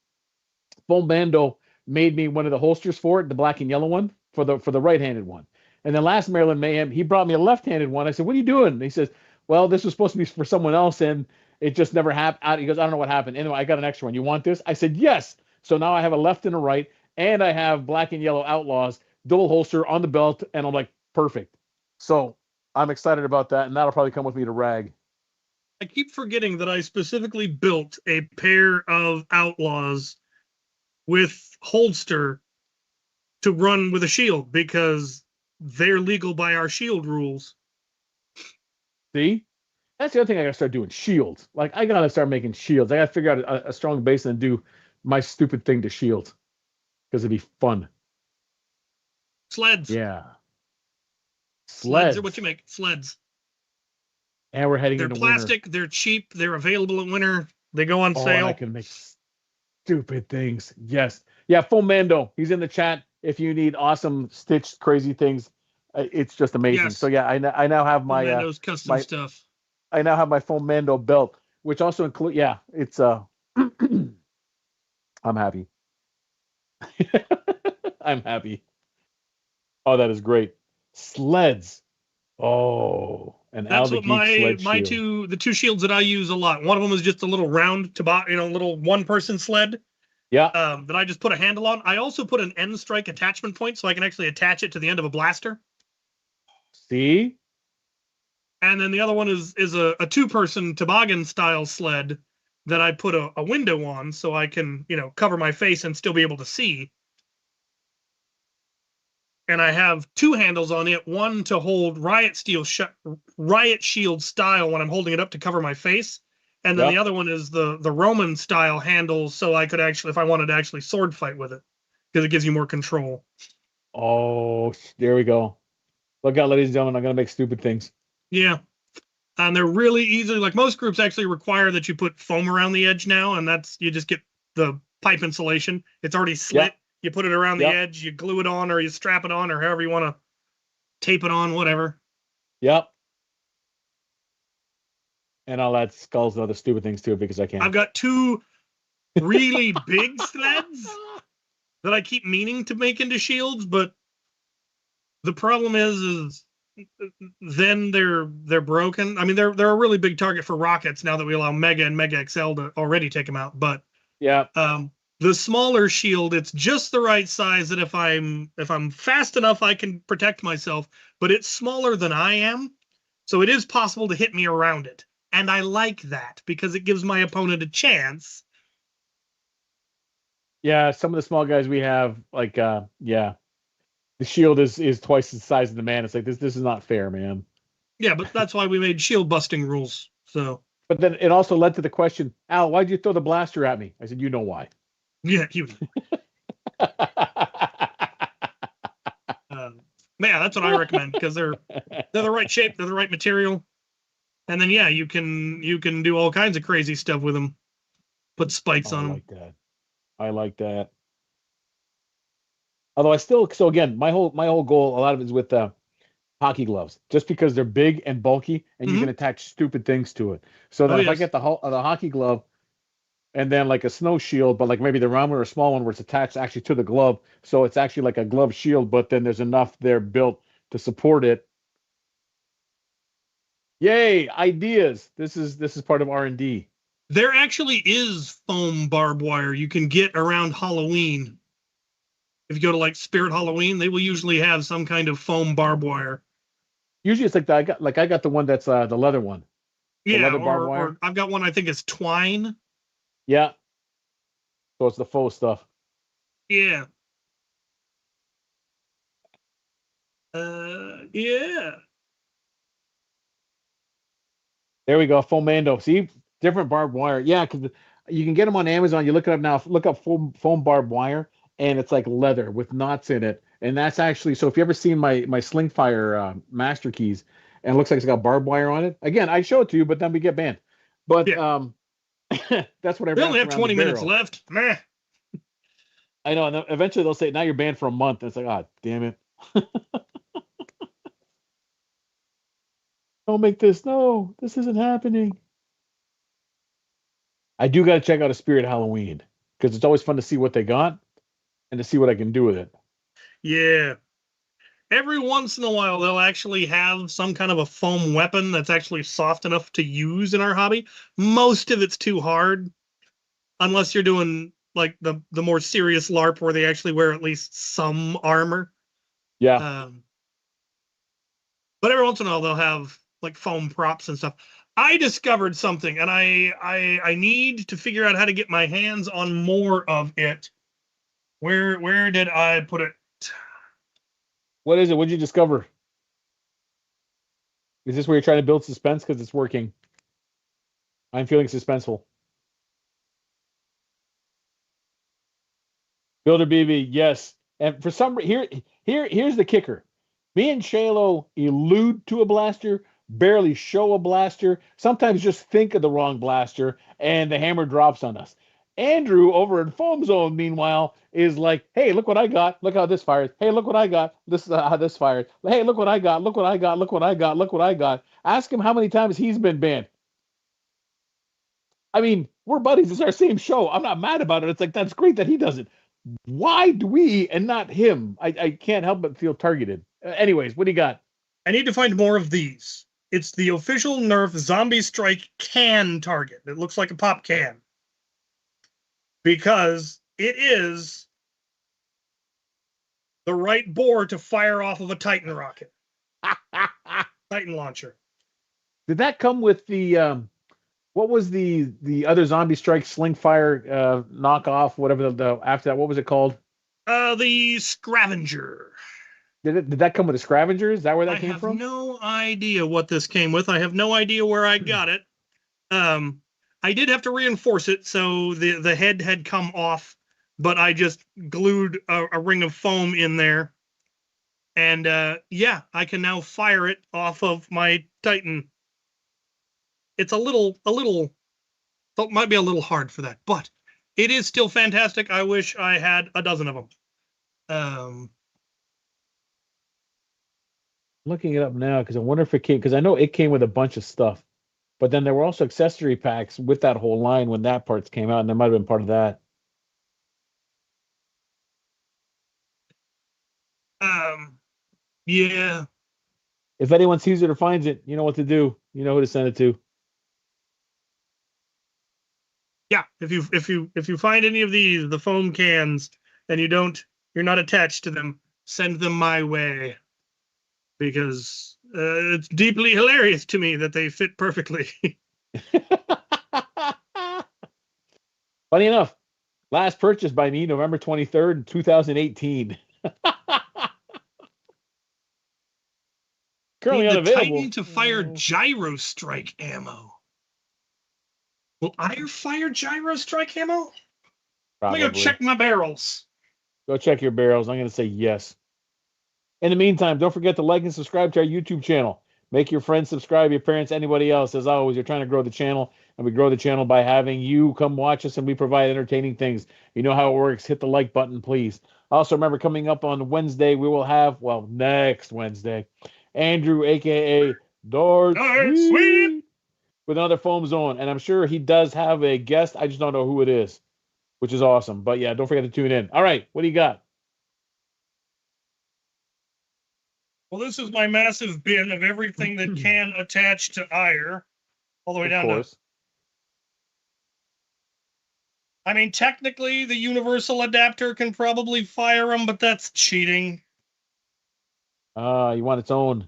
Foam Bando made me one of the holsters for it, the black and yellow one for the right-handed one. And then last Maryland Mayhem, he brought me a left-handed one. I said, "What are you doing?" And he says, "Well, this was supposed to be for someone else, and it just never happened." He goes, "I don't know what happened. Anyway, I got an extra one. You want this?" I said, "Yes." So now I have a left and a right, and I have black and yellow Outlaws, dual holster on the belt, and I'm like, perfect. So I'm excited about that, and that'll probably come with me to Rag. I keep forgetting that I specifically built a pair of Outlaws with holster to run with a shield because they're legal by our shield rules. See? That's the other thing I got to start doing, shields. Like, I got to start making shields. I got to figure out a strong base and do my stupid thing to shields because it'd be fun. Sleds. Yeah. Sleds are what you make. Sleds. And we're heading into winter. They're plastic. They're cheap. They're available in winter. They go on sale. I can make stupid things. Yes. Yeah, Foam Mando. He's in the chat. If you need awesome stitched crazy things, it's just amazing. Yes. So yeah, I now have my Mando's custom stuff. I now have my Foam Mando belt, which also include it's I'm happy. I'm happy. Oh, that is great. Sleds. Oh, and that's what the two shields that I use a lot. One of them is just a little round little one-person sled. Yeah. That I just put a handle on. I also put an end strike attachment point so I can actually attach it to the end of a blaster. See? And then the other one is a two-person toboggan style sled that I put a window on so I can, cover my face and still be able to see. And I have 2 handles on it, one to hold Riot Shield style when I'm holding it up to cover my face. And then the other one is the Roman style handle, so I could actually, if I wanted to actually sword fight with it, because it gives you more control. Oh, there we go. Look out, ladies and gentlemen, I'm going to make stupid things. Yeah. And they're really easy. Like most groups actually require that you put foam around the edge now, and you just get the pipe insulation. It's already slit. Yep. You put it around the edge, you glue it on, or you strap it on, or however you want to tape it on, whatever. Yep. And I'll add skulls and other stupid things too, because I can. I've got 2 really big sleds that I keep meaning to make into shields, but the problem is then they're broken. I mean, they're a really big target for rockets now that we allow Mega and Mega XL to already take them out. But the smaller shield, it's just the right size that if I'm fast enough, I can protect myself. But it's smaller than I am, so it is possible to hit me around it, and I like that because it gives my opponent a chance. Yeah, some of the small guys we have, like, the shield is twice the size of the man. It's like this is not fair, man. Yeah, but that's why we made shield busting rules. So. But then it also led to the question, Al, why'd you throw the blaster at me? I said, you know why. Yeah, that's what I recommend because they're the right shape, they're the right material, and then you can do all kinds of crazy stuff with them. Put spikes on them. I like that. Although so again, my whole goal, a lot of it is with hockey gloves, just because they're big and bulky, and you can attach stupid things to it. So that if I get the hockey glove, and then like a snow shield, but like maybe the round one or a small one where it's attached actually to the glove, so it's actually like a glove shield, but then there's enough there built to support it. Yay, ideas! This is part of R&D. There actually is foam barbed wire you can get around Halloween. If you go to like Spirit Halloween, they will usually have some kind of foam barbed wire. Usually it's I got the one that's the leather one. Yeah, leather barbed wire. Or I've got one I think it's twine. Yeah. So it's the faux stuff. Yeah. Yeah. There we go, Foamando. See, different barbed wire. Yeah, because you can get them on Amazon. You look it up now. Look up foam barbed wire, and it's like leather with knots in it. And that's actually, so if you ever seen my Slingfire master keys, and it looks like it's got barbed wire on it. Again, I show it to you, but then we get banned. But that's what I. We only have 20 minutes left. Meh. I know, and then eventually they'll say, "Now you're banned for a month." And it's like, oh, damn it! Don't make this. No, this isn't happening. I do got to check out a Spirit Halloween because it's always fun to see what they got and to see what I can do with it. Yeah. Every once in a while, they'll actually have some kind of a foam weapon that's actually soft enough to use in our hobby. Most of it's too hard, unless you're doing like the more serious LARP where they actually wear at least some armor. Yeah. But every once in a while, they'll have like foam props and stuff. I discovered something, and I need to figure out how to get my hands on more of it. Where did I put it? What is it? What did you discover? Is this where you're trying to build suspense? Because it's working. I'm feeling suspenseful. Builder BB, yes. And for some here's the kicker. Me and Shalo allude to a blaster, barely show a blaster, sometimes just think of the wrong blaster, and the hammer drops on us. Andrew over in Foam Zone, meanwhile, is like, hey, look what I got. Look how this fires. Hey, look what I got. This is how this fires. Hey, look what I got. Look what I got. Look what I got. Look what I got. Ask him how many times he's been banned. I mean, we're buddies. It's our same show. I'm not mad about it. It's like, that's great that he does it. Why do we and not him? I can't help but feel targeted. Anyways, what do you got? I need to find more of these. It's the official Nerf Zombie Strike can target. It looks like a pop can. Because it is the right bore to fire off of a Titan rocket. Titan launcher. Did that come with the What was the other Zombie Strike Sling Fire knockoff? Whatever the after that, what was it called? The Scavenger. Did that come with a Scavenger? Is that where that I came have from? no idea what this came with. I have no idea where I got it. I did have to reinforce it, so the head had come off, but I just glued a ring of foam in there. And yeah, I can now fire it off of my Titan. It's a little, it might be a little hard for that, but it is still fantastic. I wish I had a dozen of them. Looking it up now because I wonder if it came because I know it came with a bunch of stuff, but then there were also accessory packs with that whole line when that parts came out, and there might have been part of that. Yeah, If anyone sees it or finds it, you know what to do. You know who to send it to. yeah. If you find any of the foam cans and you're not attached to them, send them my way, because it's deeply hilarious to me that they fit perfectly. Funny enough, last purchase by me November 23rd, 2018. Currently Need the unavailable. Titan to fire gyro strike ammo. Will I fire gyro strike ammo? Probably. Let me go check my barrels. Go check your barrels. I'm going to say yes. In the meantime, don't forget to like and subscribe to our YouTube channel. Make your friends subscribe, your parents, anybody else. As always, you're trying to grow the channel, and we grow the channel by having you come watch us, and we provide entertaining things. You know how it works. Hit the like button, please. Also, remember, coming up on Wednesday, we will have, well, next Wednesday, Andrew, a.k.a. Dart Sweet, with another Foam Zone. And I'm sure he does have a guest. I just don't know who it is, which is awesome. But yeah, don't forget to tune in. All right, what do you got? Well, this is my massive bin of everything that can attach to ire, all the way down to. I mean, technically, the universal adapter can probably fire them, but that's cheating. You want its own.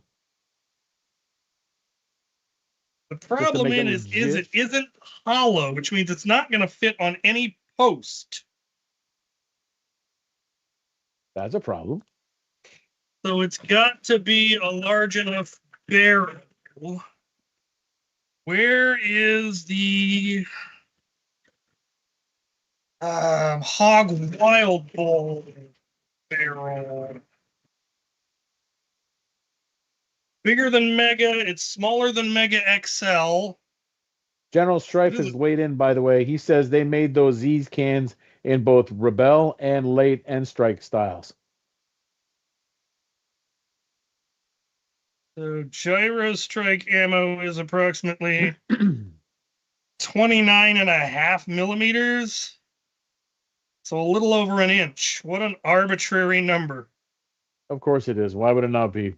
The problem is it isn't hollow, which means it's not going to fit on any post. That's a problem. So it's got to be a large enough barrel. Where is the Hog Wild Bull barrel? Bigger than Mega. It's smaller than Mega XL. General Strife has weighed in, by the way. He says they made those Z's cans in both Rebel and Late and Strike styles. So gyro strike ammo is approximately 29.5 millimeters. So a little over an inch. What an arbitrary number. Of course it is. Why would it not be?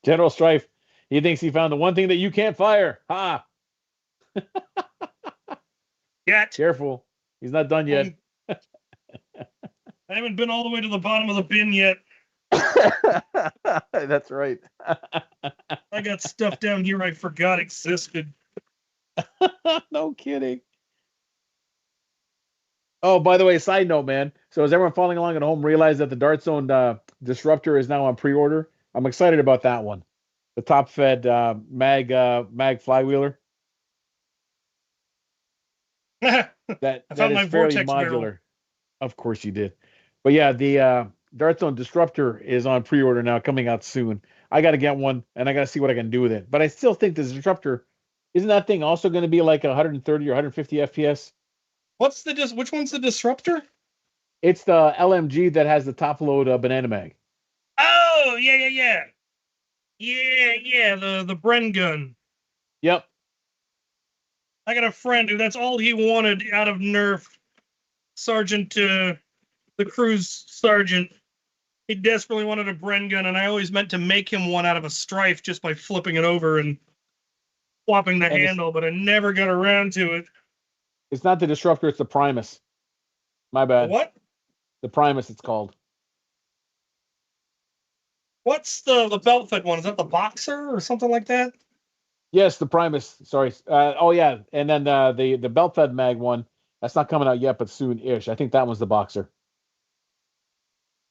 General Strife, he thinks he found the one thing that you can't fire. Ha! Yet. Careful. He's not done yet. I haven't been all the way to the bottom of the bin yet. That's right. I got stuff down here I forgot existed. No kidding. Oh, by the way, side note, man. So is everyone following along at home realize that the Dart Zone Disruptor is now on pre-order? I'm excited about that one. The top-fed mag flywheeler. that is fairly modular. Barrel. Of course you did. But yeah, the Dart Zone Disruptor is on pre-order now, coming out soon. I got to get one, and I got to see what I can do with it. But I still think the Disruptor, isn't that thing also going to be like 130 or 150 FPS? Which one's the Disruptor? It's the LMG that has the top load banana mag. Oh, yeah. The Bren gun. Yep. I got a friend who that's all he wanted out of Nerf. Sergeant, the cruise sergeant. He desperately wanted a Bren gun, and I always meant to make him one out of a Strife just by flipping it over and swapping the handle, but I never got around to it. It's not the Disruptor, it's the Primus. My bad. What? The Primus, it's called. What's the belt fed one? Is that the Boxer or something like that? Yes, the Primus. Sorry. Oh yeah, and then the belt fed mag one. That's not coming out yet, but soon-ish. I think that one's the Boxer.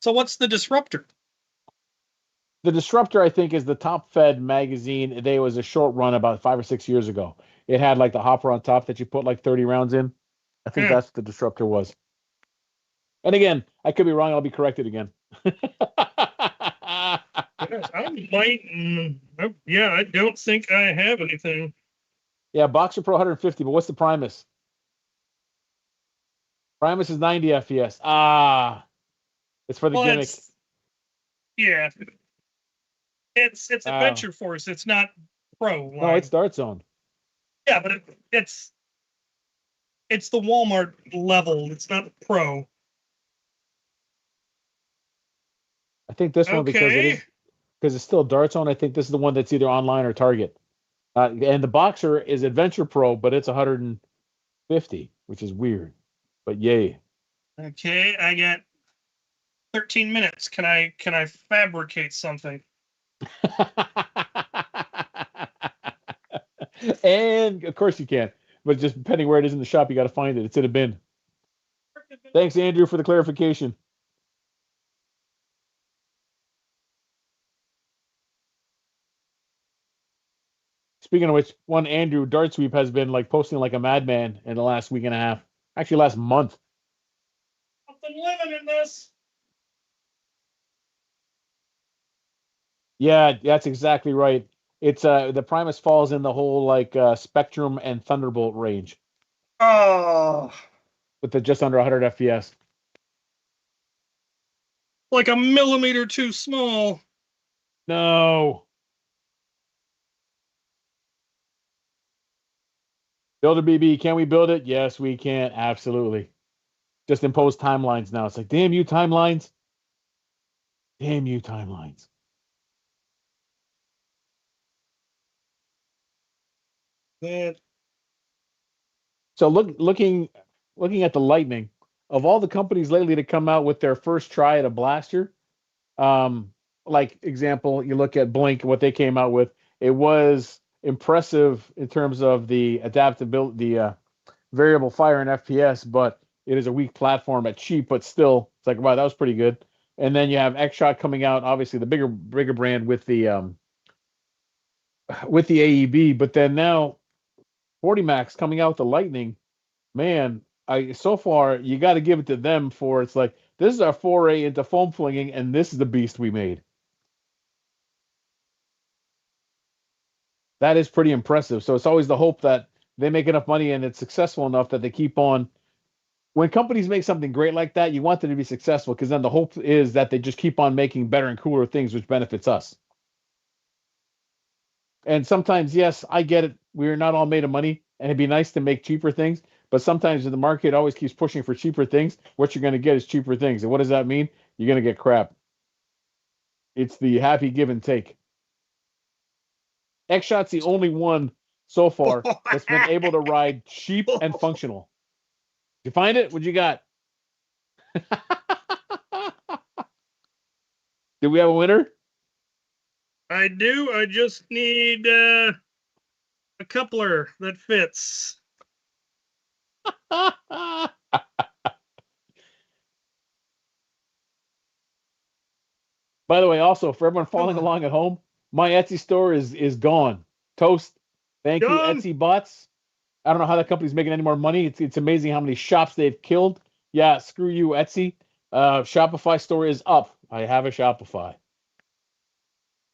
So what's the Disruptor? The Disruptor, I think, is the top fed magazine. They was a short run about 5 or 6 years ago. It had like the hopper on top that you put like 30 rounds in. I think that's what the Disruptor was. And again, I could be wrong. I'll be corrected again. Yes, I might. Yeah, I don't think I have anything. Yeah, Boxer Pro 150, but what's the Primus? Primus is 90 FPS. Ah, it's for the gimmick. Yeah, it's Adventure Force. It's not Pro line. No, it's Dart Zone. Yeah, but it's the Walmart level. It's not Pro. I think this one because it's still Dart Zone. I think this is the one that's either online or Target. And the Boxer is Adventure Pro, but it's 150, which is weird. But yay. Okay, I got 13 minutes. Can I fabricate something? And of course you can, but just depending where it is in the shop, you got to find it. It's in a bin. Thanks, Andrew, for the clarification. Speaking of which, one Andrew Dart Sweep has been like posting like a madman in the last week and a half. Actually, last month. I've been living in this. Yeah, that's exactly right. It's the Primus falls in the whole like Spectrum and Thunderbolt range Oh, with the just under 100 FPS. like a millimeter too small. No. Build a BB. Can we build it? Yes, we can. Absolutely. Just impose timelines now. It's like, damn you timelines. Damn you timelines. That So looking at the Lightning, of all the companies lately to come out with their first try at a blaster, like example, you look at Blink, what they came out with, it was impressive in terms of the adaptability, the variable fire and FPS, but it is a weak platform at cheap, but still, it's like, wow, that was pretty good. And then you have X-Shot coming out, obviously the bigger brand with the AEB, but then now 40 Max coming out with the Lightning. Man, I so far you got to give it to them for it's like this is our foray into foam flinging, and this is the beast we made. That is pretty impressive. So it's always the hope that they make enough money and it's successful enough that they keep on. When companies make something great like that, you want them to be successful because then the hope is that they just keep on making better and cooler things, which benefits us. And sometimes, yes, I get it. We're not all made of money, and it'd be nice to make cheaper things. But sometimes the market always keeps pushing for cheaper things. What you're going to get is cheaper things. And what does that mean? You're going to get crap. It's the happy give and take. X-Shot's the only one so far that's been able to ride cheap and functional. You find it? What you got? Did we have a winner? I do. I just need a coupler that fits. By the way, also for everyone following along at home, my Etsy store is gone. Toast. Thank you, Etsy bots. I don't know how that company's making any more money. It's amazing how many shops they've killed. Yeah, screw you, Etsy. Shopify store is up. I have a Shopify.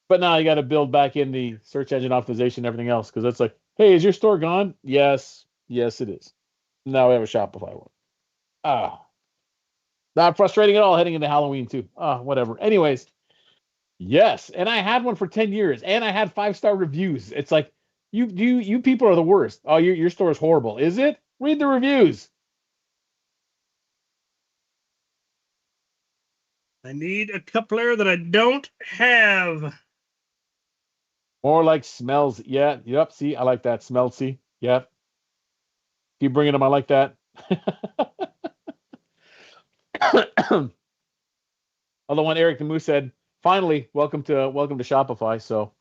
But now you got to build back in the search engine optimization and everything else because it's like, hey, is your store gone? Yes. Yes, it is. Now we have a Shopify one. Not frustrating at all heading into Halloween too. Whatever. Anyways, yes. And I had one for 10 years and I had 5-star reviews. It's like, you people are the worst. Oh, your store is horrible. Is it? Read the reviews. I need a coupler that I don't have. More like smells. Yeah. Yep. See, I like that. Smells. See. Yep. Keep bringing them. I like that. Although when Eric the Moose said finally, welcome to Shopify. So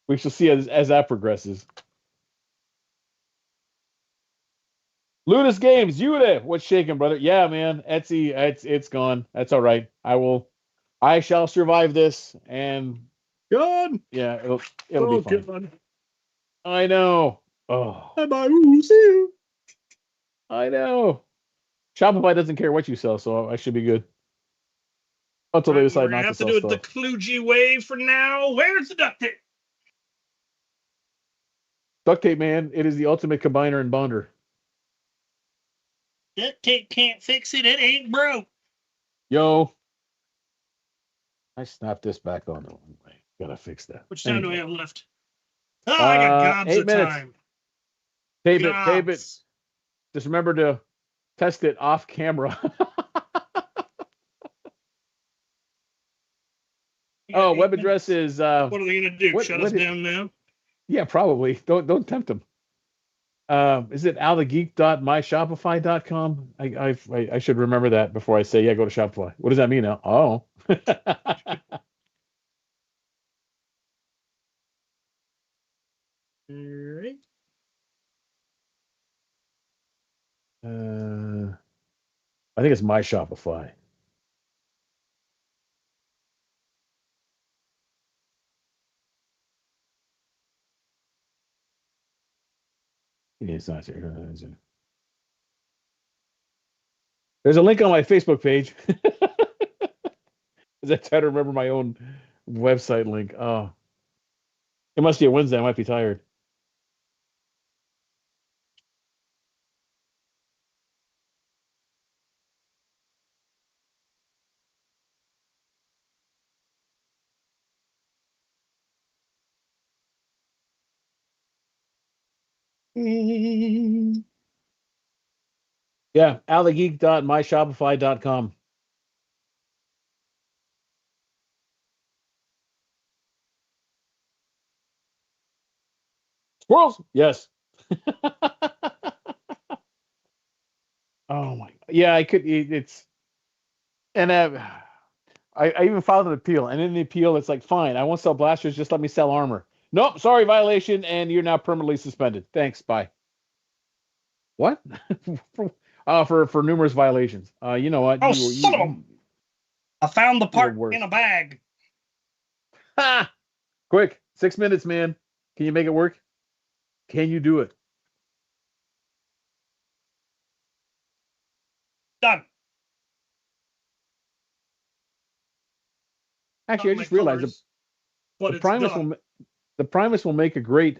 we shall see as that progresses. Ludus Games, Yude, what's shaking, brother? Yeah, man, Etsy, it's gone. That's all right. I shall survive this, and Good. yeah, it'll be fine. Good. I know. Oh, Bye-bye. We'll see you. I know. Shopify doesn't care what you sell, so I should be good. Until they decide We're not gonna to have to sell do it stuff. the kludgy way for now. Where's the duct tape? Duct tape, man, it is the ultimate combiner and bonder. Duct tape can't fix it. It ain't broke. Yo, I snapped this back on the wrong way. Gotta fix that. Which time do we Anyway. have left? Oh, I got gobs 8 of minutes. time. Tape it. Gobs. Just remember to test it off camera. Oh, web address is. What are they gonna do? Shut us down now? Yeah, probably. Don't tempt them. Is it althegeek.myshopify.com? I should remember that before I say go to Shopify. What does that mean now? Oh. All right. I think it's my Shopify. It's not here. There's a link on my Facebook page. As I try to remember my own website link. Oh, it must be a Wednesday. I might be tired. Yeah, althegeek.myshopify.com. Squirrels? Yes. Oh my. Yeah, I could. It's and I even filed an appeal, and in the appeal, it's like, fine, I won't sell blasters. Just let me sell armor. Nope, sorry, violation, and you're now permanently suspended. Thanks, bye. What? For numerous violations. You know what? Oh, son of a! I found the part worse. in a bag. Ha! Quick, 6 minutes, man. Can you make it work? Can you do it? Done. Actually, I just realized the Primus will make a great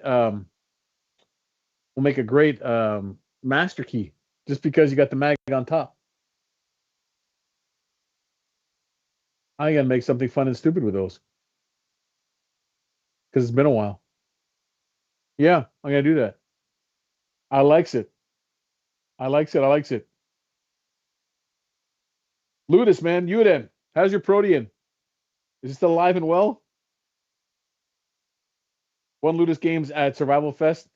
master key just because you got the mag on top. I gotta make something fun and stupid with those because it's been a while. Yeah, I'm gonna do that. I likes it. Ludus, man, Uden, how's your Protean? Is it still alive and well? One Ludus Games at Survival Fest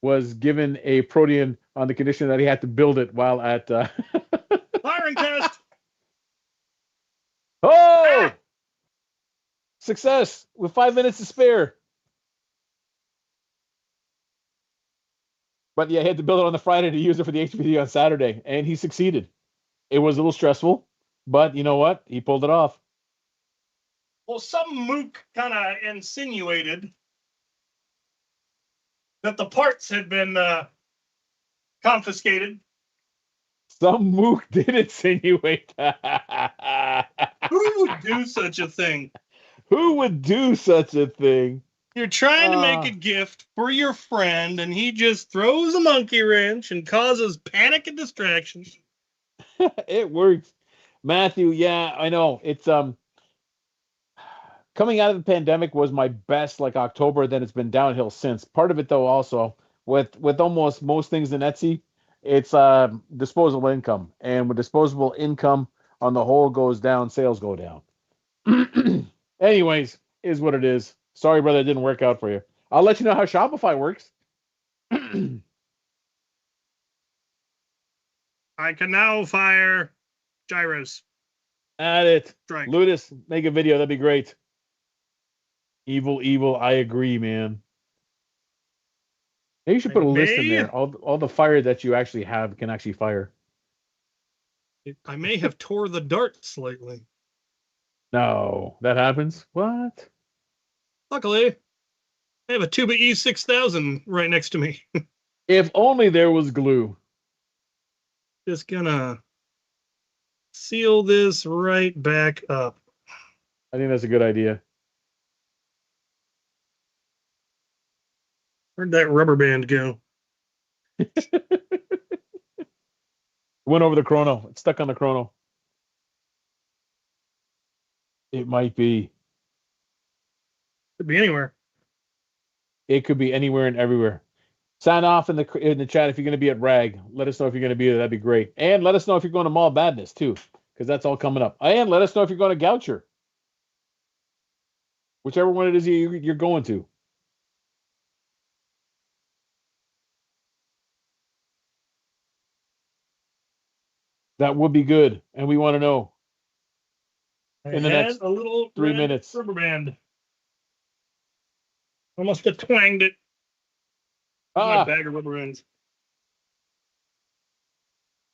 was given a Protean on the condition that he had to build it while at firing test. Oh! Success with 5 minutes to spare. But yeah, he had to build it on the Friday to use it for the HPD on Saturday, and he succeeded. It was a little stressful, but you know what? He pulled it off. Well, some mook kind of insinuated that the parts had been confiscated. Some mook did insinuate. Who would do such a thing? Who would do such a thing? You're trying to make a gift for your friend, and he just throws a monkey wrench and causes panic and distractions. It works. Matthew, yeah, I know. It's coming out of the pandemic was my best like October, then it's been downhill since. Part of it though also with almost most things in Etsy, it's disposable income. And with disposable income on the whole goes down, sales go down. Anyways, is what it is. Sorry, brother, it didn't work out for you. I'll let you know how Shopify works. I can now fire gyros. At it. Strike. Ludus, make a video. That'd be great. Evil. I agree, man. Maybe you should put a list in there. All the fire that you actually have can actually fire. I may have tore the dart slightly. No, that happens. What? Luckily, I have a Tuba E6000 right next to me. If only there was glue. Just gonna seal this right back up. I think that's a good idea. Where'd that rubber band go? Went over the chrono. It's stuck on the chrono. It might be. Could be anywhere. It could be anywhere and everywhere. Sign off in the chat if you're going to be at RAG. Let us know if you're going to be there. That'd be great. And let us know if you're going to Mall Badness too, because that's all coming up. And let us know if you're going to Goucher. Whichever one it is you're going to. That would be good, and we want to know. In the next a little 3 minutes. rubber band. I must have twanged it. My bag of rubber bands.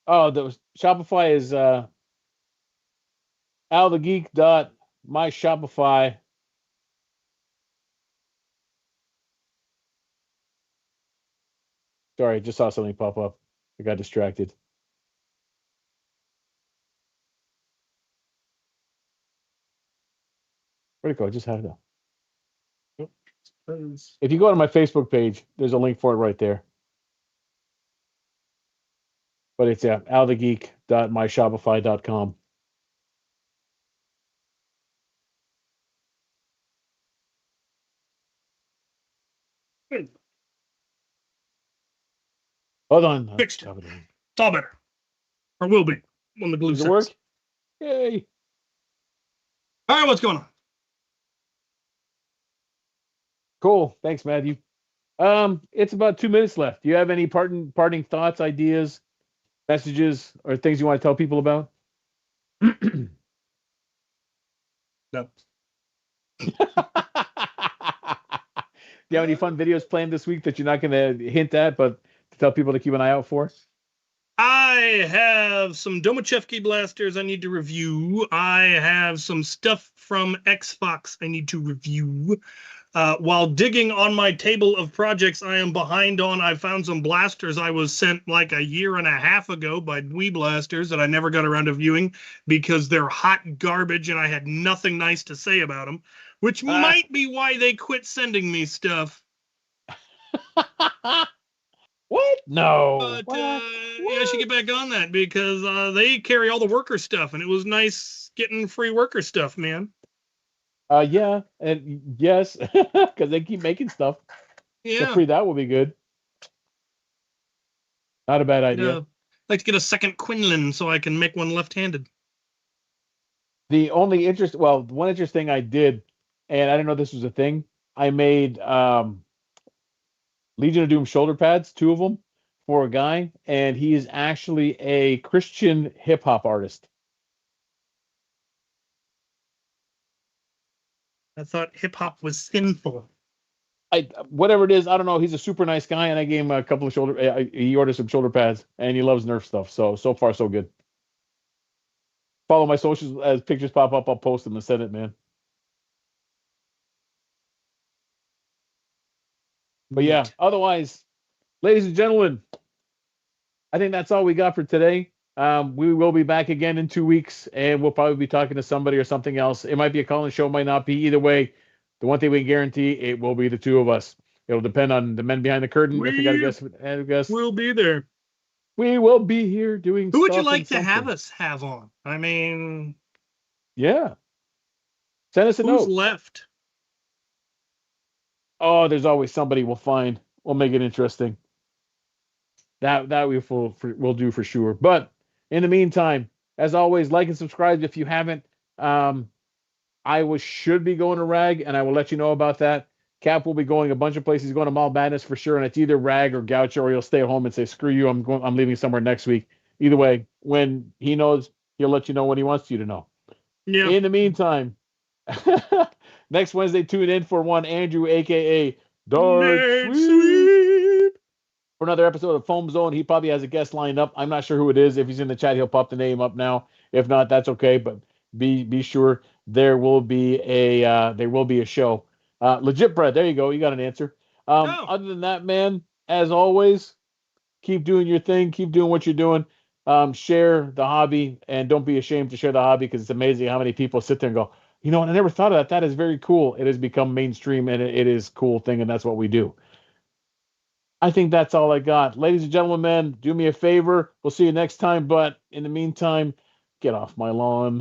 Oh, the Shopify is althegeek.myshopify. Sorry, I just saw something pop up. I got distracted. Where'd it go? I just had it up. If you go to my Facebook page, there's a link for it right there. But it's althegeek.myshopify.com. Hold on. Fixed it. It's all better. Or will be when the glue Does it work? sets. Yay. All right, what's going on? Cool. Thanks, Matthew. It's about 2 minutes left. Do you have any parting thoughts, ideas, messages, or things you want to tell people about? No. Do you have any fun videos planned this week that you're not going to hint at, but to tell people to keep an eye out for? I have some Domachevsky blasters I need to review. I have some stuff from Xbox I need to review. While digging on my table of projects I am behind on, I found some blasters I was sent like a year and a half ago by Dwee Blasters that I never got around to viewing because they're hot garbage and I had nothing nice to say about them, which might be why they quit sending me stuff. What? No. But What? yeah, I should get back on that because they carry all the worker stuff and it was nice getting free worker stuff, man. Yeah, and yes, because they keep making stuff. Yeah. So free, that will be good. Not a bad idea. I'd like to get a second Quinlan so I can make one left-handed. The only one interesting I did, and I didn't know this was a thing. I made Legion of Doom shoulder pads, 2 of them, for a guy, and he is actually a Christian hip hop artist. I thought hip-hop was sinful. Whatever it is, I don't know. He's a super nice guy, and I gave him a couple of he ordered some shoulder pads, and he loves Nerf stuff. So far, so good. Follow my socials as pictures pop up. I'll post them and send it, man. But yeah, otherwise, ladies and gentlemen, I think that's all we got for today. We will be back again in 2 weeks, and we'll probably be talking to somebody or something else. It might be a call-in show, might not be. Either way, the one thing we can guarantee, it will be the 2 of us. It'll depend on the men behind the curtain. If we got a guest, we'll be there. We will be here doing. Who would you like to have us have on? I mean, yeah. Send us a note. Who's left? Oh, there's always somebody we'll find. We'll make it interesting. That we'll do for sure. But in the meantime, as always, like and subscribe if you haven't. I should be going to RAG, and I will let you know about that. Cap will be going a bunch of places. He's going to Mall Madness for sure, and it's either RAG or Goucher, or he'll stay at home and say, "Screw you, I'm leaving somewhere next week." Either way, when he knows, he'll let you know what he wants you to know. Yeah. In the meantime, next Wednesday, tune in for one Andrew, aka Dark Dark Sweep, for another episode of Foam Zone. He probably has a guest lined up. I'm not sure who it is. If he's in the chat, he'll pop the name up now. If not, that's okay. But be sure there will be a show. Legit bread. There you go. You got an answer. Other than that, man, as always, keep doing your thing. Keep doing what you're doing. Share the hobby, and don't be ashamed to share the hobby, because it's amazing how many people sit there and go, you know what, I never thought of that. That is very cool. It has become mainstream, and it is a cool thing, and that's what we do. I think that's all I got. Ladies and gentlemen, do me a favor. We'll see you next time, but in the meantime, get off my lawn.